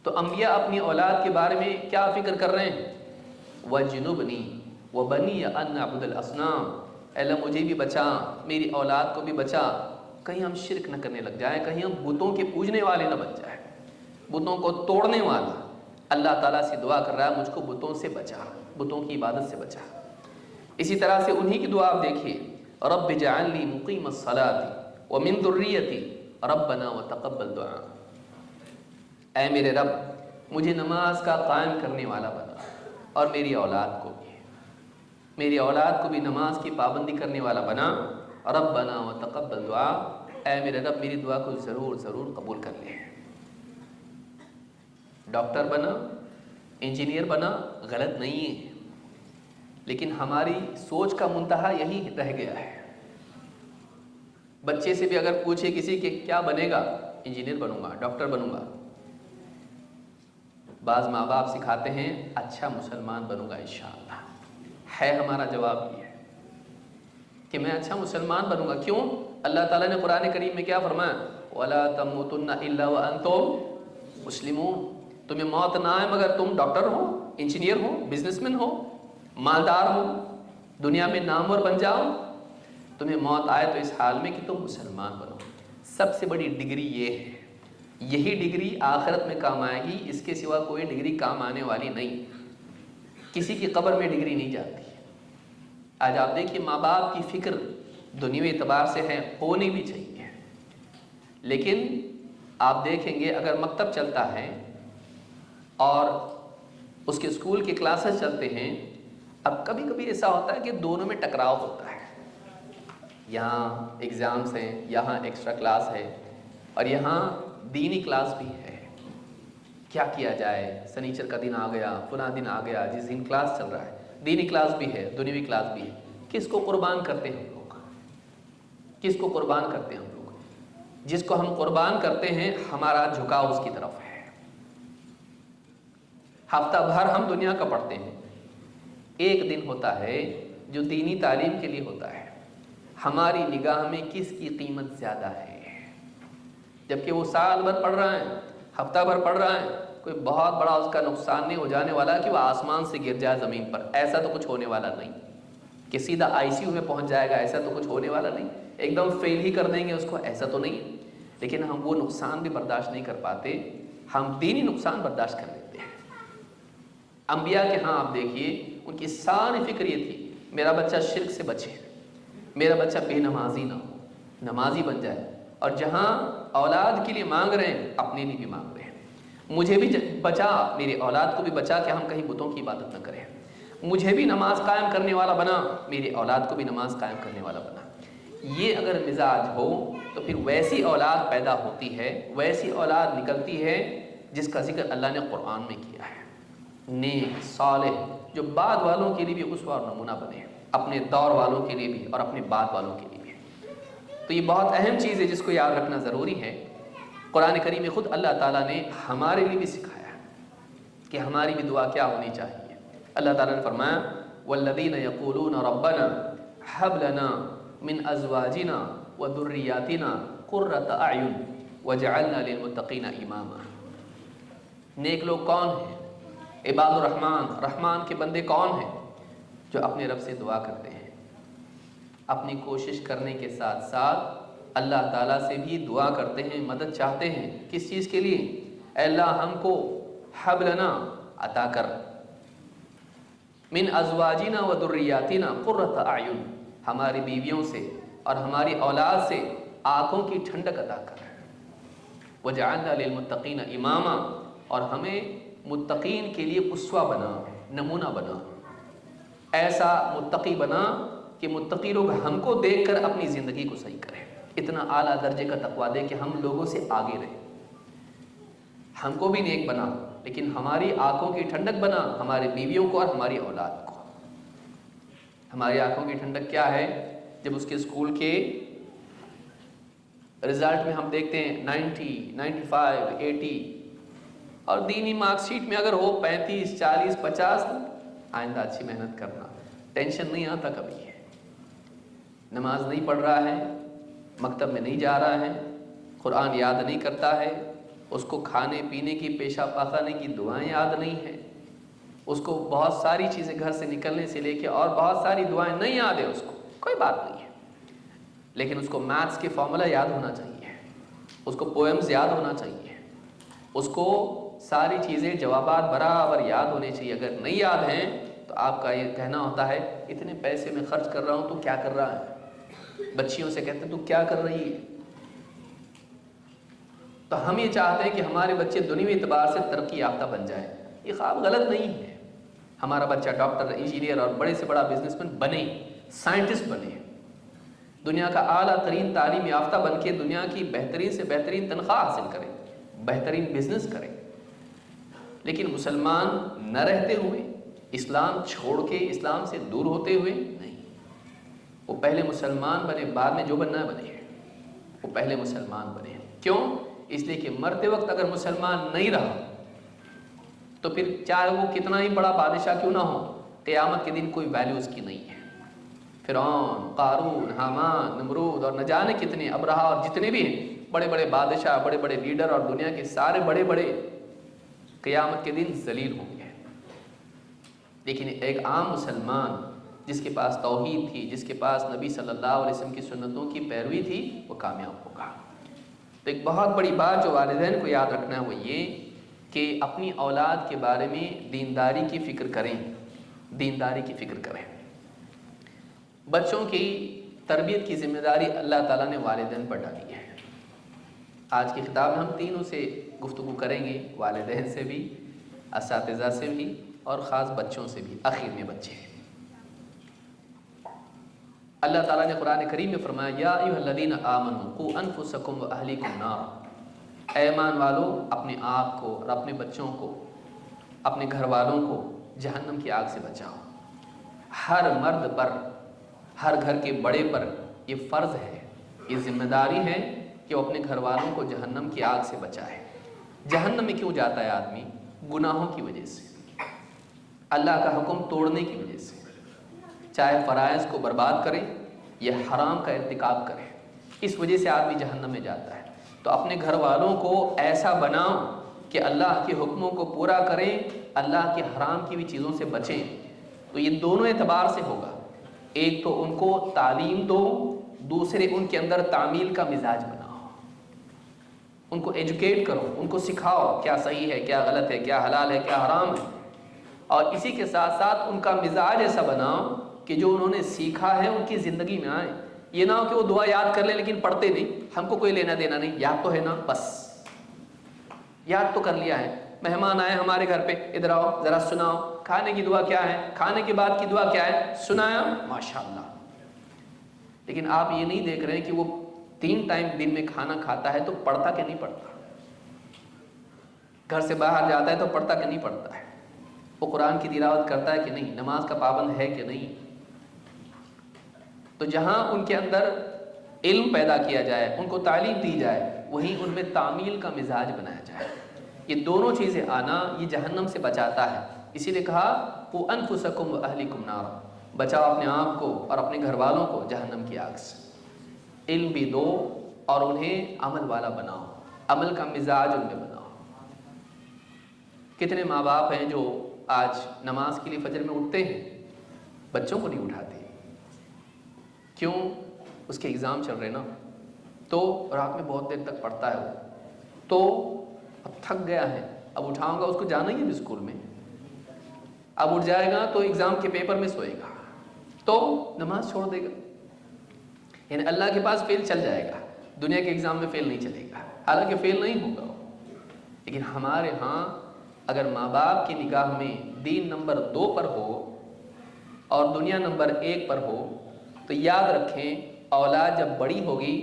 تو انبیاء اپنی اولاد کے بارے میں کیا فکر کر رہے ہیں؟ وَجْنُبْنِي وَبَنِيَّ أَن نَعْبُدَ الْأَصْنَامَ، اے اللہ مجھے بھی بچا، میری اولاد کو بھی بچا، کہیں ہم شرک نہ کرنے لگ جائیں، کہیں ہم بتوں کے پوجنے والے نہ بن جائیں، بتوں کو توڑنے والا۔ اللہ تعالیٰ سے دعا کر رہا ہے مجھ کو بتوں سے بچا، بتوں کی عبادت سے بچا۔ اسی طرح سے انہی کی دعا آپ دیکھیے، رب اجعلنی مقیم الصلاۃ ومن ذریتی ربنا وتقبل دعاء، اے میرے رب مجھے نماز کا قائم کرنے والا بنا، اور میری اولاد کو بھی نماز کی پابندی کرنے والا بنا۔ ربنا وتقبل دعاء، اے میرے رب میری دعا کو ضرور ضرور قبول کر لے۔ ڈاکٹر بنا، انجینئر بنا، غلط نہیں ہے، لیکن ہماری سوچ کا منتہا یہی رہ گیا ہے۔ بچے سے بھی اگر پوچھے کسی کے کیا بنے گا، انجینئر بنوں گا، ڈاکٹر بنوں گا۔ بعض ماں باپ سکھاتے ہیں اچھا مسلمان بنوں گا انشاءاللہ۔ ہے ہمارا جواب یہ ہے کہ میں اچھا مسلمان بنوں گا۔ کیوں؟ اللہ تعالیٰ نے قرآن کریم میں کیا فرمایا؟ وَلَا تَمُوتُنَّ إِلَّا وَأَنْتُمْ مُسْلِمُونَ، تمہیں موت نہ آئے مگر تم ڈاکٹر ہو، انجینئر ہو، بزنس مین ہو، مالدار ہو، دنیا میں نامور بن جاؤ، تمہیں موت آئے تو اس حال میں کہ تم مسلمان بنو۔ سب سے بڑی ڈگری یہ ہے، یہی ڈگری آخرت میں کام آئے گی، اس کے سوا کوئی ڈگری کام آنے والی نہیں۔ کسی کی قبر میں ڈگری نہیں جاتی۔ آج آپ دیکھیے ماں باپ کی فکر دنیوی اعتبار سے ہے، ہونی بھی چاہیے، لیکن آپ دیکھیں گے اگر مکتب چلتا ہے اور اس کے اسکول کے کلاسز چلتے ہیں، اب کبھی کبھی ایسا ہوتا ہے کہ دونوں میں ٹکراؤ ہوتا ہے۔ یہاں ایگزامس ہیں، یہاں ایکسٹرا کلاس ہے، اور یہاں دینی کلاس بھی ہے۔ کیا کیا جائے؟ سنیچر کا دن آ گیا، فلاں دن آ گیا جس دن کلاس چل رہا ہے، دینی کلاس بھی ہے، دنیوی کلاس بھی ہے۔ کس کو قربان کرتے ہیں ہم لوگ؟ کس کو قربان کرتے ہیں ہم لوگ؟ جس کو ہم قربان کرتے ہیں ہمارا جھکاؤ اس کی طرف ہے۔ ہفتہ بھر ہم دنیا کا پڑھتے ہیں، ایک دن ہوتا ہے جو دینی تعلیم کے لیے ہوتا ہے۔ ہماری نگاہ میں کس کی قیمت زیادہ ہے؟ جبکہ وہ سال بھر پڑھ رہا ہے، ہفتہ بھر پڑھ رہا ہے، کوئی بہت بڑا اس کا نقصان نہیں ہو جانے والا کہ وہ آسمان سے گر جائے زمین پر، ایسا تو کچھ ہونے والا نہیں۔ کہ سیدھا ICU میں پہنچ جائے گا، ایسا تو کچھ ہونے والا نہیں۔ ایک دم فیل ہی کر دیں گے اس کو، ایسا تو نہیں۔ لیکن ہم وہ نقصان بھی برداشت نہیں کر پاتے، ہم دینی نقصان برداشت کر لیتے ہیں۔ انبیاء کے ہاں آپ دیکھیے ان کی ساری فکر یہ تھی میرا بچہ شرک سے بچے، میرا بچہ بے نمازی نہ ہو، نمازی بن جائے۔ اور جہاں اولاد کے لیے مانگ رہے ہیں اپنے لیے بھی مانگ رہے ہیں، مجھے بھی بچا، میری اولاد کو بھی بچا کہ ہم کہیں بتوں کی عبادت نہ کریں، مجھے بھی نماز قائم کرنے والا بنا، میری اولاد کو بھی نماز قائم کرنے والا بنا۔ یہ اگر مزاج ہو تو پھر ویسی اولاد پیدا ہوتی ہے، ویسی اولاد نکلتی ہے جس کا ذکر اللہ نے قرآن میں کیا ہے، نیک صالح، جو بعد والوں کے لیے بھی اسوہ اور نمونہ بنے، اپنے دور والوں کے لیے بھی اور اپنے بعد والوں کے لیے بھی۔ تو یہ بہت اہم چیز ہے جس کو یاد رکھنا ضروری ہے۔ قرآن کریم میں خود اللہ تعالیٰ نے ہمارے لیے بھی سکھایا کہ ہماری بھی دعا کیا ہونی چاہیے۔ اللہ تعالیٰ نے فرمایا والذین یقولون ربنا هب لنا من ازواجنا وذریاتنا قرۃ اعین واجعلنا للمتقین اماما۔ نیک لوگ کون ہیں؟ عباد الرحمن، رحمان کے بندے کون ہیں؟ جو اپنے رب سے دعا کرتے ہیں، اپنی کوشش کرنے کے ساتھ ساتھ اللہ تعالیٰ سے بھی دعا کرتے ہیں، مدد چاہتے ہیں۔ کس چیز کے لیے؟ اے اللہ ہم کو حب لنا عطا کر، من ازواجنا و ذریاتنا قرۃ اعین، ہماری بیویوں سے اور ہماری اولاد سے آنکھوں کی ٹھنڈک عطا کر، وجعلنا للمتقین اماما، اور ہمیں متقین کے لیے اسوہ بنا، نمونہ بنا، ایسا متقی بنا کہ متقی لوگ ہم کو دیکھ کر اپنی زندگی کو صحیح کریں، اتنا اعلیٰ درجے کا تقویٰ دے کہ ہم لوگوں سے آگے رہیں۔ ہم کو بھی نیک بنا، لیکن ہماری آنکھوں کی ٹھنڈک بنا، ہماری بیویوں کو اور ہماری اولاد کو۔ ہماری آنکھوں کی ٹھنڈک کیا ہے؟ جب اس کے اسکول کے رزلٹ میں ہم دیکھتے ہیں 90، 95، 80، اور دینی مارک شیٹ میں اگر ہو 35 40 50 آئندہ اچھی محنت کرنا، ٹینشن نہیں آتا کبھی ہے۔ نماز نہیں پڑھ رہا ہے، مکتب میں نہیں جا رہا ہے، قرآن یاد نہیں کرتا ہے، اس کو کھانے پینے کی پیشاب پاخانے کی دعائیں یاد نہیں ہیں، اس کو بہت ساری چیزیں گھر سے نکلنے سے لے کے اور بہت ساری دعائیں نہیں یاد ہے، اس کو کوئی بات نہیں ہے، لیکن اس کو میتھس کے فارمولا یاد ہونا چاہیے، اس کو پوئمز یاد ہونا چاہیے، اس کو ساری چیزیں جوابات برابر یاد ہونے چاہیے۔ اگر نہیں یاد ہیں تو آپ کا یہ کہنا ہوتا ہے اتنے پیسے میں خرچ کر رہا ہوں تو کیا کر رہا ہے؟ بچیوں سے کہتے ہیں تو کیا کر رہی ہے؟ تو ہم یہ چاہتے ہیں کہ ہمارے بچے دنیوی اعتبار سے ترقی یافتہ بن جائیں، یہ خواب غلط نہیں ہے۔ ہمارا بچہ ڈاکٹر، انجینئر اور بڑے سے بڑا بزنس مین بنے، سائنٹسٹ بنے، دنیا کا اعلیٰ ترین تعلیم یافتہ بن کے دنیا کی بہترین سے بہترین تنخواہ حاصل کرے، بہترین بزنس کرے، لیکن مسلمان نہ رہتے ہوئے، اسلام چھوڑ کے، اسلام سے دور ہوتے ہوئے نہیں۔ وہ پہلے مسلمان بنے، بعد میں جو بننا ہے بنے، وہ پہلے مسلمان بنے۔ کیوں؟ اس لیے کہ مرتے وقت اگر مسلمان نہیں رہا تو پھر چاہے وہ کتنا ہی بڑا بادشاہ کیوں نہ ہو، قیامت کے دن کوئی ویلیو اس کی نہیں ہے۔ فرعون، قارون، حامان، نمرود اور نہ جانے کتنے ابرہا اور جتنے بھی ہیں بڑے بڑے بادشاہ، بڑے بڑے لیڈر اور دنیا کے سارے بڑے بڑے قیامت کے دن ذلیل ہوں گے، لیکن ایک عام مسلمان جس کے پاس توحید تھی، جس کے پاس نبی صلی اللہ علیہ وسلم کی سنتوں کی پیروی تھی، وہ کامیاب ہوگا۔ تو ایک بہت بڑی بات جو والدین کو یاد رکھنا ہے وہ یہ کہ اپنی اولاد کے بارے میں دینداری کی فکر کریں، دینداری کی فکر کریں۔ بچوں کی تربیت کی ذمہ داری اللہ تعالیٰ نے والدین پر ڈالی ہے۔ آج کی خطاب میں ہم تینوں سے گفتگو کریں گے، والدین سے بھی، اساتذہ سے بھی اور خاص بچوں سے بھی، آخر میں بچے ہیں۔ اللہ تعالیٰ نے قرآن کریم میں فرمایا یا ایھا الذین آمنوا قوا انفسکم واہلیکم نارا، اے ایمان والو اپنے آپ کو اور اپنے بچوں کو، اپنے گھر والوں کو جہنم کی آگ سے بچاؤ۔ ہر مرد پر، ہر گھر کے بڑے پر یہ فرض ہے، یہ ذمہ داری ہے کہ وہ اپنے گھر والوں کو جہنم کی آگ سے بچائے۔ جہنم میں کیوں جاتا ہے آدمی؟ گناہوں کی وجہ سے، اللہ کا حکم توڑنے کی وجہ سے، چاہے فرائض کو برباد کرے یا حرام کا ارتکاب کرے، اس وجہ سے آدمی جہنم میں جاتا ہے۔ تو اپنے گھر والوں کو ایسا بناؤ کہ اللہ کے حکموں کو پورا کریں، اللہ کے حرام کی بھی چیزوں سے بچیں۔ تو یہ دونوں اعتبار سے ہوگا، ایک تو ان کو تعلیم دو، دوسرے ان کے اندر تعمیل کا مزاج بناؤ، ان کو ایجوکیٹ کرو، ان کو سکھاؤ کیا صحیح ہے، کیا غلط ہے، کیا حلال ہے، کیا حرام ہے، اور اسی کے ساتھ ساتھ ان کا مزاج ایسا بناؤ کہ جو انہوں نے سیکھا ہے ان کی زندگی میں آئے۔ یہ نہ ہو کہ وہ دعا یاد کر لیں لیکن پڑھتے نہیں، ہم کو کوئی لینا دینا نہیں، یاد تو ہے نا، بس یاد تو کر لیا ہے، مہمان آئے ہمارے گھر پہ، ادھر آؤ ذرا سناؤ کھانے کی دعا کیا ہے، کھانے کے بعد کی دعا کیا ہے، سنایا ماشاءاللہ۔ لیکن آپ یہ نہیں دیکھ رہے کہ وہ 3 ٹائم دن میں کھانا کھاتا ہے تو پڑھتا کہ نہیں پڑھتا، گھر سے باہر جاتا ہے تو پڑھتا کہ نہیں پڑھتا ہے، وہ قرآن کی تلاوت کرتا ہے کہ نہیں، نماز کا پابند ہے کہ نہیں۔ تو جہاں ان کے اندر علم پیدا کیا جائے، ان کو تعلیم دی جائے، وہیں ان میں تعمیل کا مزاج بنایا جائے۔ یہ دونوں چیزیں آنا یہ جہنم سے بچاتا ہے، اسی لیے کہا قوا انفسکم واہلیکم نارا، بچاؤ اپنے آپ کو اور اپنے گھر والوں کو جہنم کی آگ سے۔ علم بھی دو اور انہیں عمل والا بناؤ، عمل کا مزاج ان میں بناؤ۔ کتنے ماں باپ ہیں جو آج نماز کے لیے فجر میں اٹھتے ہیں، بچوں کو نہیں اٹھاتے، کیوں؟ اس کے ایگزام چل رہے نا، تو رات میں بہت دیر تک پڑھتا ہے وہ، تو اب تھک گیا ہے، اب اٹھاؤں گا، اس کو جانا ہی ہے اسکول میں، اب اٹھ جائے گا تو ایگزام کے پیپر میں سوئے گا، تو نماز چھوڑ دے گا، یعنی اللہ کے پاس فیل چل جائے گا، دنیا کے ایگزام میں فیل نہیں چلے گا، حالانکہ فیل نہیں ہوگا۔ لیکن ہمارے ہاں اگر ماں باپ کی نگاہ میں دین نمبر 2 پر ہو اور دنیا نمبر 1 پر ہو تو یاد رکھیں اولاد جب بڑی ہوگی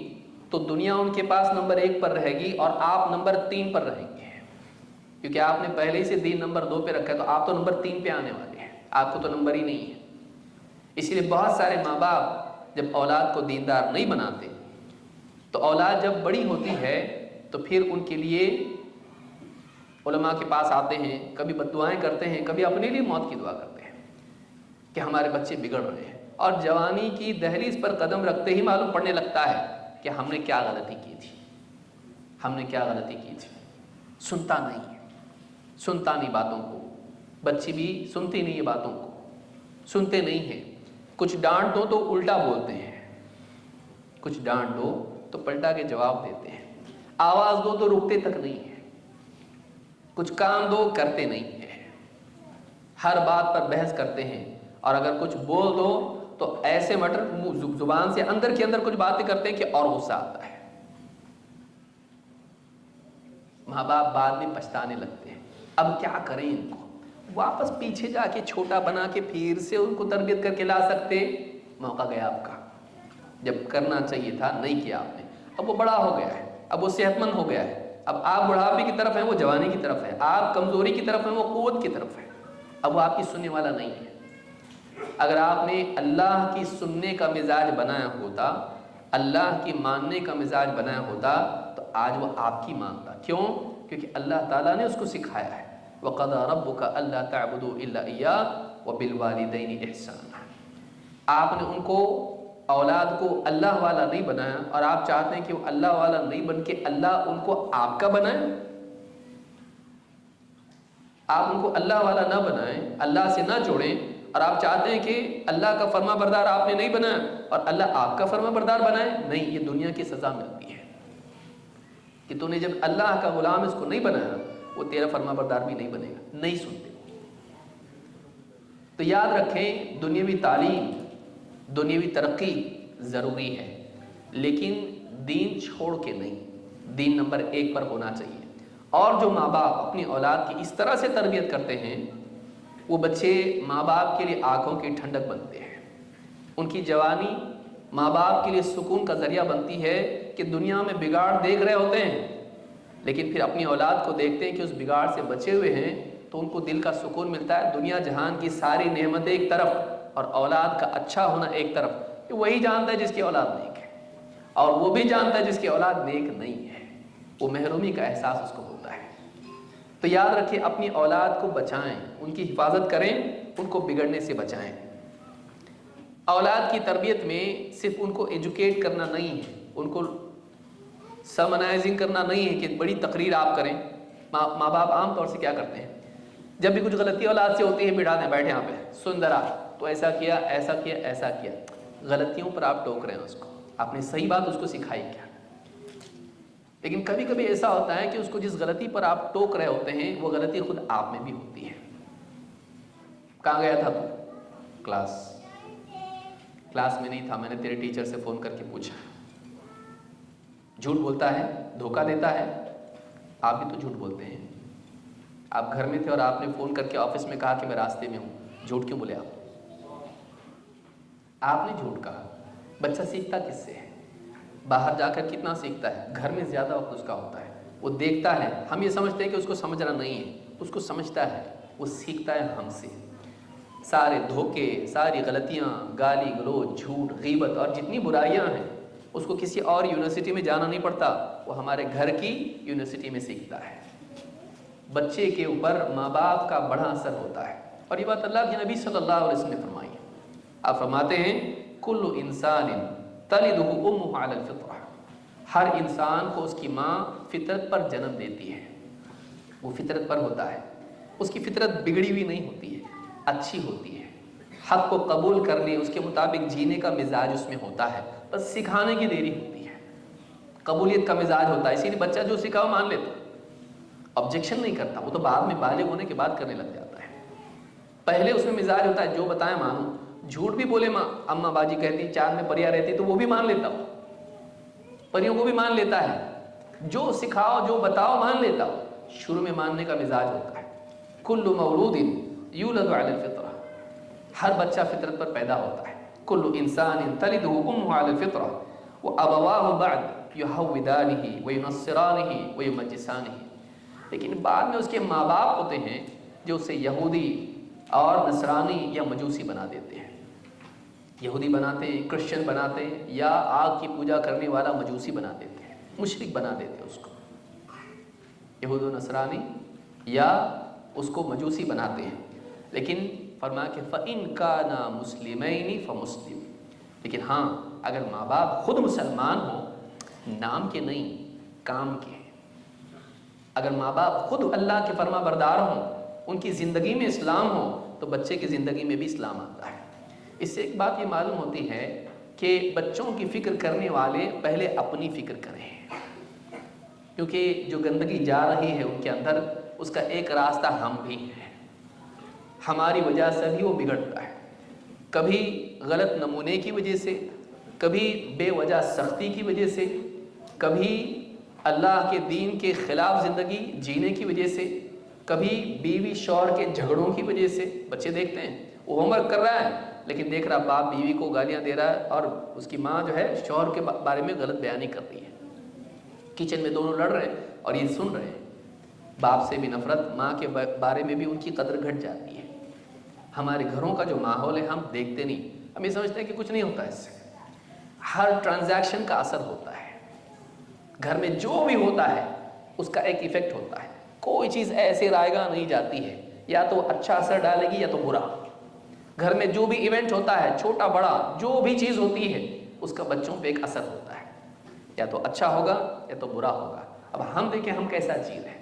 تو دنیا ان کے پاس نمبر 1 پر رہے گی اور آپ نمبر 3 پر رہیں گے، کیونکہ آپ نے پہلے ہی سے دین نمبر 2 پہ رکھا ہے، تو آپ تو نمبر 3 پہ آنے والے ہیں، آپ کو تو نمبر ہی نہیں ہے۔ اسی لیے بہت سارے ماں باپ جب اولاد کو دیندار نہیں بناتے تو اولاد جب بڑی ہوتی ہے تو پھر ان کے لیے علماء کے پاس آتے ہیں، کبھی بددعائیں کرتے ہیں، کبھی اپنے لیے موت کی دعا کرتے ہیں کہ ہمارے بچے بگڑ رہے ہیں، اور جوانی کی دہلیز پر قدم رکھتے ہی معلوم پڑنے لگتا ہے کہ ہم نے کیا غلطی کی تھی، ہم نے کیا غلطی کی تھی۔ سنتا نہیں ہے، سنتا نہیں باتوں کو، بچی بھی سنتی نہیں ہے باتوں کو، سنتے نہیں ہیں۔ کچھ ڈانٹ دو تو الٹا بولتے ہیں، کچھ ڈانٹ دو تو پلٹا کے جواب دیتے ہیں، آواز دو تو رکتے تک نہیں ہیں، کچھ کام دو کرتے نہیں ہیں، ہر بات پر بحث کرتے ہیں، اور اگر کچھ بول دو تو ایسے مٹر زبان سے اندر کے اندر کچھ باتیں کرتے ہیں کہ اور غصہ آتا ہے۔ ماں باپ بعد میں پچھتانے لگتے ہیں، اب کیا کریں ان کو، واپس پیچھے جا کے چھوٹا بنا کے پھر سے ان کو تربیت کر کے لا سکتے، موقع گیا آپ کا، جب کرنا چاہیے تھا نہیں کیا آپ نے۔ اب وہ بڑا ہو گیا ہے، اب وہ صحت مند ہو گیا ہے، اب آپ بڑھاپے کی طرف ہیں، وہ جوانی کی طرف ہے، آپ کمزوری کی طرف ہیں، وہ قوت کی طرف ہے، اب وہ آپ کی سننے والا نہیں ہے۔ اگر آپ نے اللہ کی سننے کا مزاج بنایا ہوتا، اللہ کی ماننے کا مزاج بنایا ہوتا، تو آج وہ آپ کی مانتا۔ کیوں؟ کیونکہ اللہ تعالیٰ نے اس کو سکھایا ہے، وَقَضَىٰ رَبُّكَ أَلَّا تَعْبُدُوا إِلَّا إِيَّاهُ وَبِالْوَالِدَيْنِ إِحْسَانًا۔ آپ نے ان کو، اولاد کو اللہ والا نہیں بنایا، اور آپ چاہتے ہیں کہ وہ اللہ والا نہیں بن کے اللہ ان کو آپ کا بنائے۔ آپ ان کو اللہ والا نہ بنائیں، اللہ سے نہ جوڑیں، اور آپ چاہتے ہیں کہ اللہ کا فرما بردار آپ نے نہیں بنایا اور اللہ آپ کا فرما بردار بنائے۔ نہیں، یہ دنیا کی سزا ملتی ہے کہ تو نے جب اللہ کا غلام اس کو نہیں بنایا، وہ تیرا فرما بردار بھی نہیں بنے گا۔ نہیں سنتے۔ تو یاد رکھیں، دنیاوی تعلیم، دنیاوی ترقی ضروری ہے، لیکن دین چھوڑ کے نہیں، دین نمبر 1 پر ہونا چاہیے۔ اور جو ماں باپ اپنی اولاد کی اس طرح سے تربیت کرتے ہیں، وہ بچے ماں باپ کے لیے آنکھوں کی ٹھنڈک بنتے ہیں، ان کی جوانی ماں باپ کے لیے سکون کا ذریعہ بنتی ہے کہ دنیا میں بگاڑ دیکھ رہے ہوتے ہیں، لیکن پھر اپنی اولاد کو دیکھتے ہیں کہ اس بگاڑ سے بچے ہوئے ہیں، تو ان کو دل کا سکون ملتا ہے۔ دنیا جہان کی ساری نعمتیں ایک طرف اور اولاد کا اچھا ہونا ایک طرف، کہ وہی جانتا ہے جس کی اولاد نیک ہے، اور وہ بھی جانتا ہے جس کی اولاد نیک نہیں ہے، وہ محرومی کا احساس اس کو ہوتا ہے۔ تو یاد رکھیں، اپنی اولاد کو بچائیں، ان کی حفاظت کریں، ان کو بگڑنے سے بچائیں۔ اولاد کی تربیت میں صرف ان کو ایجوکیٹ کرنا نہیں ہے، ان کو سمنائزنگ کرنا نہیں ہے کہ بڑی تقریر آپ کریں۔ ماں باپ عام طور سے کیا کرتے ہیں، جب بھی کچھ غلطی اولاد سے ہوتی ہے، بٹھا دیں، بیٹھے یہاں پہ، سن ذرا، تو ایسا کیا، ایسا کیا، ایسا کیا۔ غلطیوں پر آپ ٹوک رہے ہیں اس کو، آپ نے صحیح بات اس کو سکھائی کیا؟ لیکن کبھی کبھی ایسا ہوتا ہے کہ اس کو جس غلطی پر آپ ٹوک رہے ہوتے ہیں، وہ غلطی خود آپ میں بھی ہوتی ہے۔ کہاں گیا تھا تو؟ کلاس میں نہیں تھا، میں نے تیرے ٹیچر سے فون کر کے پوچھا۔ جھوٹ بولتا ہے، دھوکہ دیتا ہے، آپ بھی تو جھوٹ بولتے ہیں۔ آپ گھر میں تھے اور آپ نے فون کر کے آفس میں کہا کہ میں راستے میں ہوں، جھوٹ کیوں بولے آپ نے جھوٹ کہا۔ بچہ سیکھتا کس سے ہے؟ باہر جا کر کتنا سیکھتا ہے، گھر میں زیادہ وقت اس کا ہوتا ہے، وہ دیکھتا ہے، ہم یہ سمجھتے ہیں کہ اس کو سمجھنا نہیں ہے، اس کو سمجھتا ہے، وہ سیکھتا ہے ہم سے۔ سارے دھوکے، ساری غلطیاں، گالی گلوچ، جھوٹ، غیبت اور جتنی برائیاں ہیں، اس کو کسی اور یونیورسٹی میں جانا نہیں پڑتا، وہ ہمارے گھر کی یونیورسٹی میں سیکھتا ہے۔ بچے کے اوپر ماں باپ کا بڑا اثر ہوتا ہے، اور یہ بات اللہ کے نبی صلی اللہ علیہ وسلم نے فرمائی ہے۔ آپ فرماتے ہیں، کل انسان تلدہ امہ علی الفطرہ، ہر انسان کو اس کی ماں فطرت پر جنم دیتی ہے، وہ فطرت پر ہوتا ہے، اس کی فطرت بگڑی ہوئی نہیں ہوتی ہے، اچھی ہوتی ہے، حق کو قبول کرنے، اس کے مطابق جینے کا مزاج اس میں ہوتا ہے، بس سکھانے کی دیری ہوتی ہے، قبولیت کا مزاج ہوتا ہے، اسی لیے بچہ جو سکھاؤ مان لیتا، آبجیکشن نہیں کرتا، وہ تو بعد میں بالغ ہونے کے بعد کرنے لگ جاتا ہے۔ پہلے اس میں مزاج ہوتا ہے جو بتائیں مانو، جھوٹ بھی بولے ماں، اماں باجی کہتی چاند میں پریاں رہتی تو وہ بھی مان لیتا ہو، پریوں کو بھی مان لیتا ہے، جو سکھاؤ جو بتاؤ مان لیتا ہو، شروع میں ماننے کا مزاج ہوتا ہے۔ کل مولود یولد علی الفطرہ، ہر بچہ فطرت پر پیدا ہوتا ہے۔ کل انسان تلدہ امہ علی الفطرہ وابواہ بعد یحودانہ وینصرانہ ویمجسانہ، لیکن بعد میں اس کے ماں باپ ہوتے ہیں جو اسے یہودی اور نصرانی یا مجوسی بنا دیتے ہیں، یہودی بناتے ہیں، کرسچن بناتے ہیں، یا آگ کی پوجا کرنے والا مجوسی بنا دیتے ہیں، مشرک بنا دیتے ہیں اس کو۔ یہود و نصرانی یا اس کو مجوسی بناتے ہیں. لیکن فرمایا کہ فَإِن كَانَا مُسْلِمَيْنِ فَمُسْلِمٌ. لیکن ہاں اگر ماں باپ خود مسلمان ہوں، نام کے نہیں کام کے ہیں، اگر ماں باپ خود اللہ کے فرما بردار ہوں، ان کی زندگی میں اسلام ہو، تو بچے کی زندگی میں بھی اسلام آتا ہے. اس سے ایک بات یہ معلوم ہوتی ہے کہ بچوں کی فکر کرنے والے پہلے اپنی فکر کریں، کیونکہ جو گندگی جا رہی ہے ان کے اندر، اس کا ایک راستہ ہم بھی ہیں. ہماری وجہ سے بھی وہ بگڑتا ہے، کبھی غلط نمونے کی وجہ سے، کبھی بے وجہ سختی کی وجہ سے، کبھی اللہ کے دین کے خلاف زندگی جینے کی وجہ سے، کبھی بیوی شوہر کے جھگڑوں کی وجہ سے. بچے دیکھتے ہیں وہ ہوم ورک کر رہا ہے لیکن دیکھ رہا باپ بیوی کو گالیاں دے رہا ہے اور اس کی ماں جو ہے شوہر کے بارے میں غلط بیانی کر رہی ہے. کچن میں دونوں لڑ رہے ہیں اور یہ سن رہے ہیں. باپ سے بھی نفرت، ماں کے بارے میں بھی ان کی قدر گھٹ جاتی ہے. ہمارے گھروں کا جو ماحول ہے ہم دیکھتے نہیں، ہم یہ سمجھتے ہیں کہ کچھ نہیں ہوتا اس سے. ہر ٹرانزیکشن کا اثر ہوتا ہے، گھر میں جو بھی ہوتا ہے اس کا ایک ایفیکٹ ہوتا ہے. کوئی چیز ایسے رائے گاہ نہیں جاتی ہے، یا تو اچھا اثر ڈالے گی یا تو برا. گھر میں جو بھی ایونٹ ہوتا ہے، چھوٹا بڑا جو بھی چیز ہوتی ہے، اس کا بچوں پہ ایک اثر ہوتا ہے، یا تو اچھا ہوگا یا تو برا ہوگا. اب ہم دیکھیں ہم کیسا جی رہے ہیں.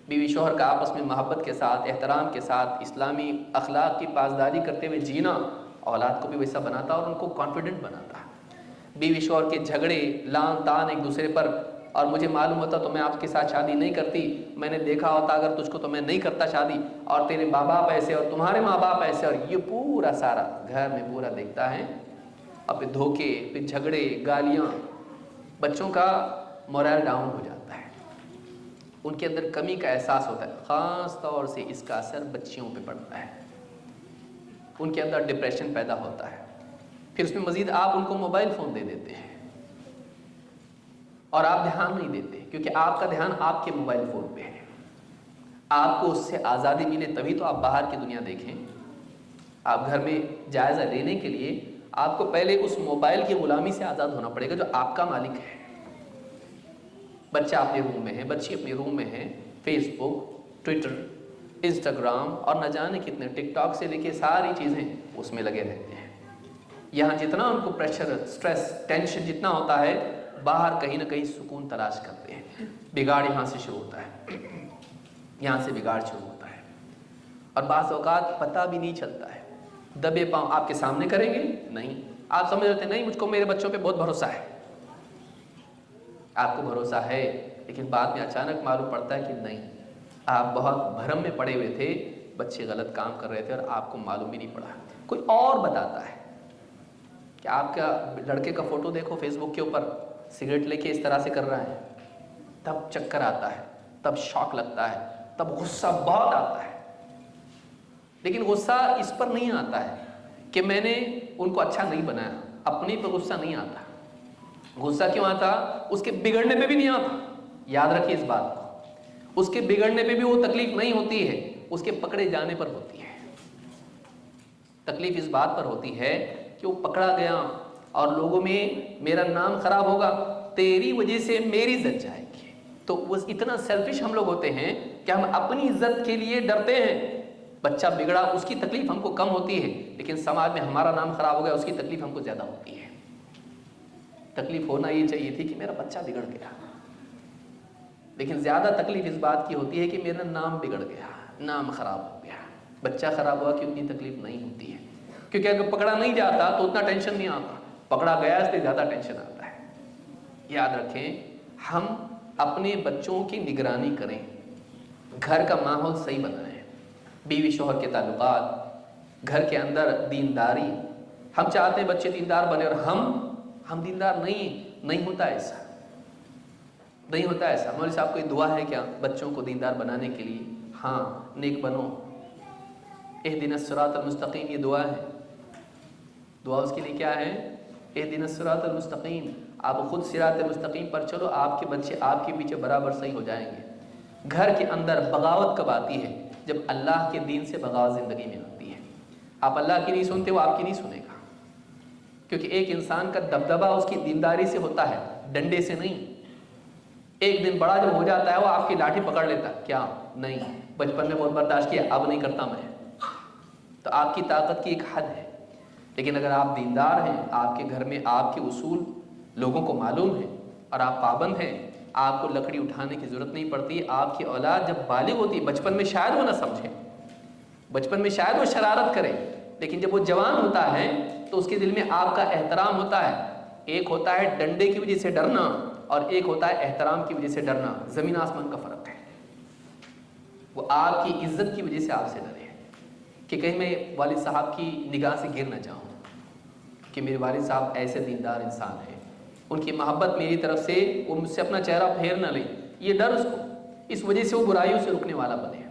بیوی شوہر کا آپس میں محبت کے ساتھ، احترام کے ساتھ، اسلامی اخلاق کی پاسداری کرتے ہوئے جینا اولاد کو بھی ویسا بناتا اور ان کو کانفیڈنٹ بناتا. بیوی شوہر کے جھگڑے، لان تان ایک دوسرے پر، اور مجھے معلوم ہوتا تو میں آپ کے ساتھ شادی نہیں کرتی، میں نے دیکھا ہوتا اگر تجھ کو تو میں نہیں کرتا شادی، اور تیرے ماں باپ ایسے اور تمہارے ماں باپ ایسے، اور یہ پورا سارا گھر میں پورا دیکھتا ہے. اور پھر دھوکے، پھر جھگڑے، گالیاں، بچوں کا مورل ڈاؤن ہو جاتا ہے، ان کے اندر کمی کا احساس ہوتا ہے. خاص طور سے اس کا اثر بچیوں پہ پڑتا ہے، ان کے اندر ڈپریشن پیدا ہوتا ہے. پھر اس میں مزید آپ ان کو موبائل فون دے دیتے ہیں اور آپ دھیان نہیں دیتے، کیونکہ آپ کا دھیان آپ کے موبائل فون پہ ہے. آپ کو اس سے آزادی ملے تبھی تو آپ باہر کی دنیا دیکھیں. آپ گھر میں جائزہ لینے کے لیے آپ کو پہلے اس موبائل کی غلامی سے آزاد ہونا پڑے گا جو آپ کا مالک ہے. بچہ اپنے روم میں ہے، بچی اپنے روم میں ہے، فیس بک، ٹویٹر، انسٹاگرام اور نہ جانے کتنے ٹک ٹاک سے لے کے ساری چیزیں اس میں لگے رہتے ہیں. یہاں جتنا ان کو پریشر، سٹریس، ٹینشن جتنا ہوتا ہے، باہر کہیں نہ کہیں سکون تلاش کرتے ہیں. بگاڑ یہاں سے شروع ہوتا ہے، یہاں سے بگاڑ شروع ہوتا ہے، اور بعض اوقات پتہ بھی نہیں چلتا ہے. دبے پاؤں آپ کے سامنے کریں گے نہیں، آپ سمجھ رہتے نہیں مجھ کو میرے بچوں پہ بہت بھروسہ ہے. آپ کو بھروسہ ہے لیکن بعد میں اچانک معلوم پڑتا ہے کہ نہیں، آپ بہت بھرم میں پڑے ہوئے تھے، بچے غلط کام کر رہے تھے اور آپ کو معلوم بھی نہیں پڑا. کوئی اور بتاتا ہے کہ آپ کا لڑکے کا فوٹو دیکھو فیس بک کے اوپر، سگریٹ لے کے اس طرح سے کر رہا ہے، تب چکر آتا ہے، تب شوق لگتا ہے، تب غصہ بہت آتا ہے. لیکن غصہ اس پر نہیں آتا ہے کہ میں نے ان کو اچھا نہیں بنایا، اپنے پہ غصہ نہیں آتا. غصہ کیوں آتا؟ اس کے بگڑنے پہ بھی نہیں آتا. یاد رکھیے اس بات کو، اس کے بگڑنے پہ بھی وہ تکلیف نہیں ہوتی ہے، اس کے پکڑے جانے پر ہوتی ہے. تکلیف اس بات پر ہوتی ہے کہ وہ پکڑا گیا اور لوگوں میں میرا نام خراب ہوگا، تیری وجہ سے میری عزت جائے گی. تو وہ اتنا سیلفش ہم لوگ ہوتے ہیں کہ ہم اپنی عزت کے لیے ڈرتے ہیں. بچہ بگڑا اس کی تکلیف ہم کو کم ہوتی ہے، لیکن سماج میں ہمارا نام خراب ہو گیا اس کی تکلیف ہم کو زیادہ ہوتی ہے. تکلیف ہونا یہ چاہیے تھی کہ میرا بچہ بگڑ گیا، لیکن زیادہ تکلیف اس بات کی ہوتی ہے کہ میرا نام بگڑ گیا، نام خراب ہو گیا. بچہ خراب ہوا کہ اتنی تکلیف نہیں ہوتی ہے، کیونکہ اگر پکڑا نہیں جاتا تو اتنا ٹینشن نہیں آتا، پکڑا گیا اس سے زیادہ ٹینشن آتا ہے. یاد رکھیں ہم اپنے بچوں کی نگرانی کریں، گھر کا ماحول صحیح بنائیں، بیوی شوہر کے تعلقات، گھر کے اندر دینداری. ہم چاہتے ہیں بچے دیندار بنے اور ہم دیندار نہیں ہوتا ایسا، نہیں ہوتا ایسا. مولوی صاحب کوئی دعا ہے کیا بچوں کو دیندار بنانے کے لیے؟ ہاں، نیک بنو، اہدنا الصراط المستقیم، یہ دعا ہے. دعا اس کے لیے کیا ہے؟ اہدنا الصراط المستقیم. آپ خود صراط مستقیم پر چلو، آپ کے بچے آپ کے پیچھے برابر صحیح ہو جائیں گے. گھر کے اندر بغاوت کب آتی ہے؟ جب اللہ کے دین سے بغاوت زندگی میں آتی ہے. آپ اللہ کی نہیں سنتے، وہ آپ کی نہیں سنے گا، کیونکہ ایک انسان کا دبدبہ اس کی دینداری سے ہوتا ہے، ڈنڈے سے نہیں. ایک دن بڑا جب ہو جاتا ہے وہ آپ کی لاٹھی پکڑ لیتا ہے، کیا نہیں، بچپن میں بہت برداشت کیا، اب نہیں کرتا میں. تو آپ کی طاقت کی ایک حد ہے. لیکن اگر آپ دیندار ہیں، آپ کے گھر میں آپ کے اصول لوگوں کو معلوم ہیں اور آپ پابند ہیں، آپ کو لکڑی اٹھانے کی ضرورت نہیں پڑتی. آپ کی اولاد جب بالغ ہوتی ہے، بچپن میں شاید وہ نہ سمجھے، بچپن میں شاید وہ شرارت کرے، لیکن جب وہ جوان ہوتا ہے تو اس کے دل میں آپ کا احترام ہوتا ہے. ایک ہوتا ہے ڈنڈے کی وجہ سے ڈرنا اور ایک ہوتا ہے احترام کی وجہ سے ڈرنا. زمین آسمان کا فرق ہے. وہ آپ کی عزت کی وجہ سے آپ سے ڈرے کہ کہیں میں والد صاحب کی نگاہ سے گر نہ جاؤں، کہ میرے والد صاحب ایسے دیندار انسان ہیں، ان کی محبت میری طرف سے، وہ مجھ سے اپنا چہرہ پھیر نہ لیں. یہ ڈر اس کو، اس وجہ سے وہ برائیوں سے رکنے والا بنے.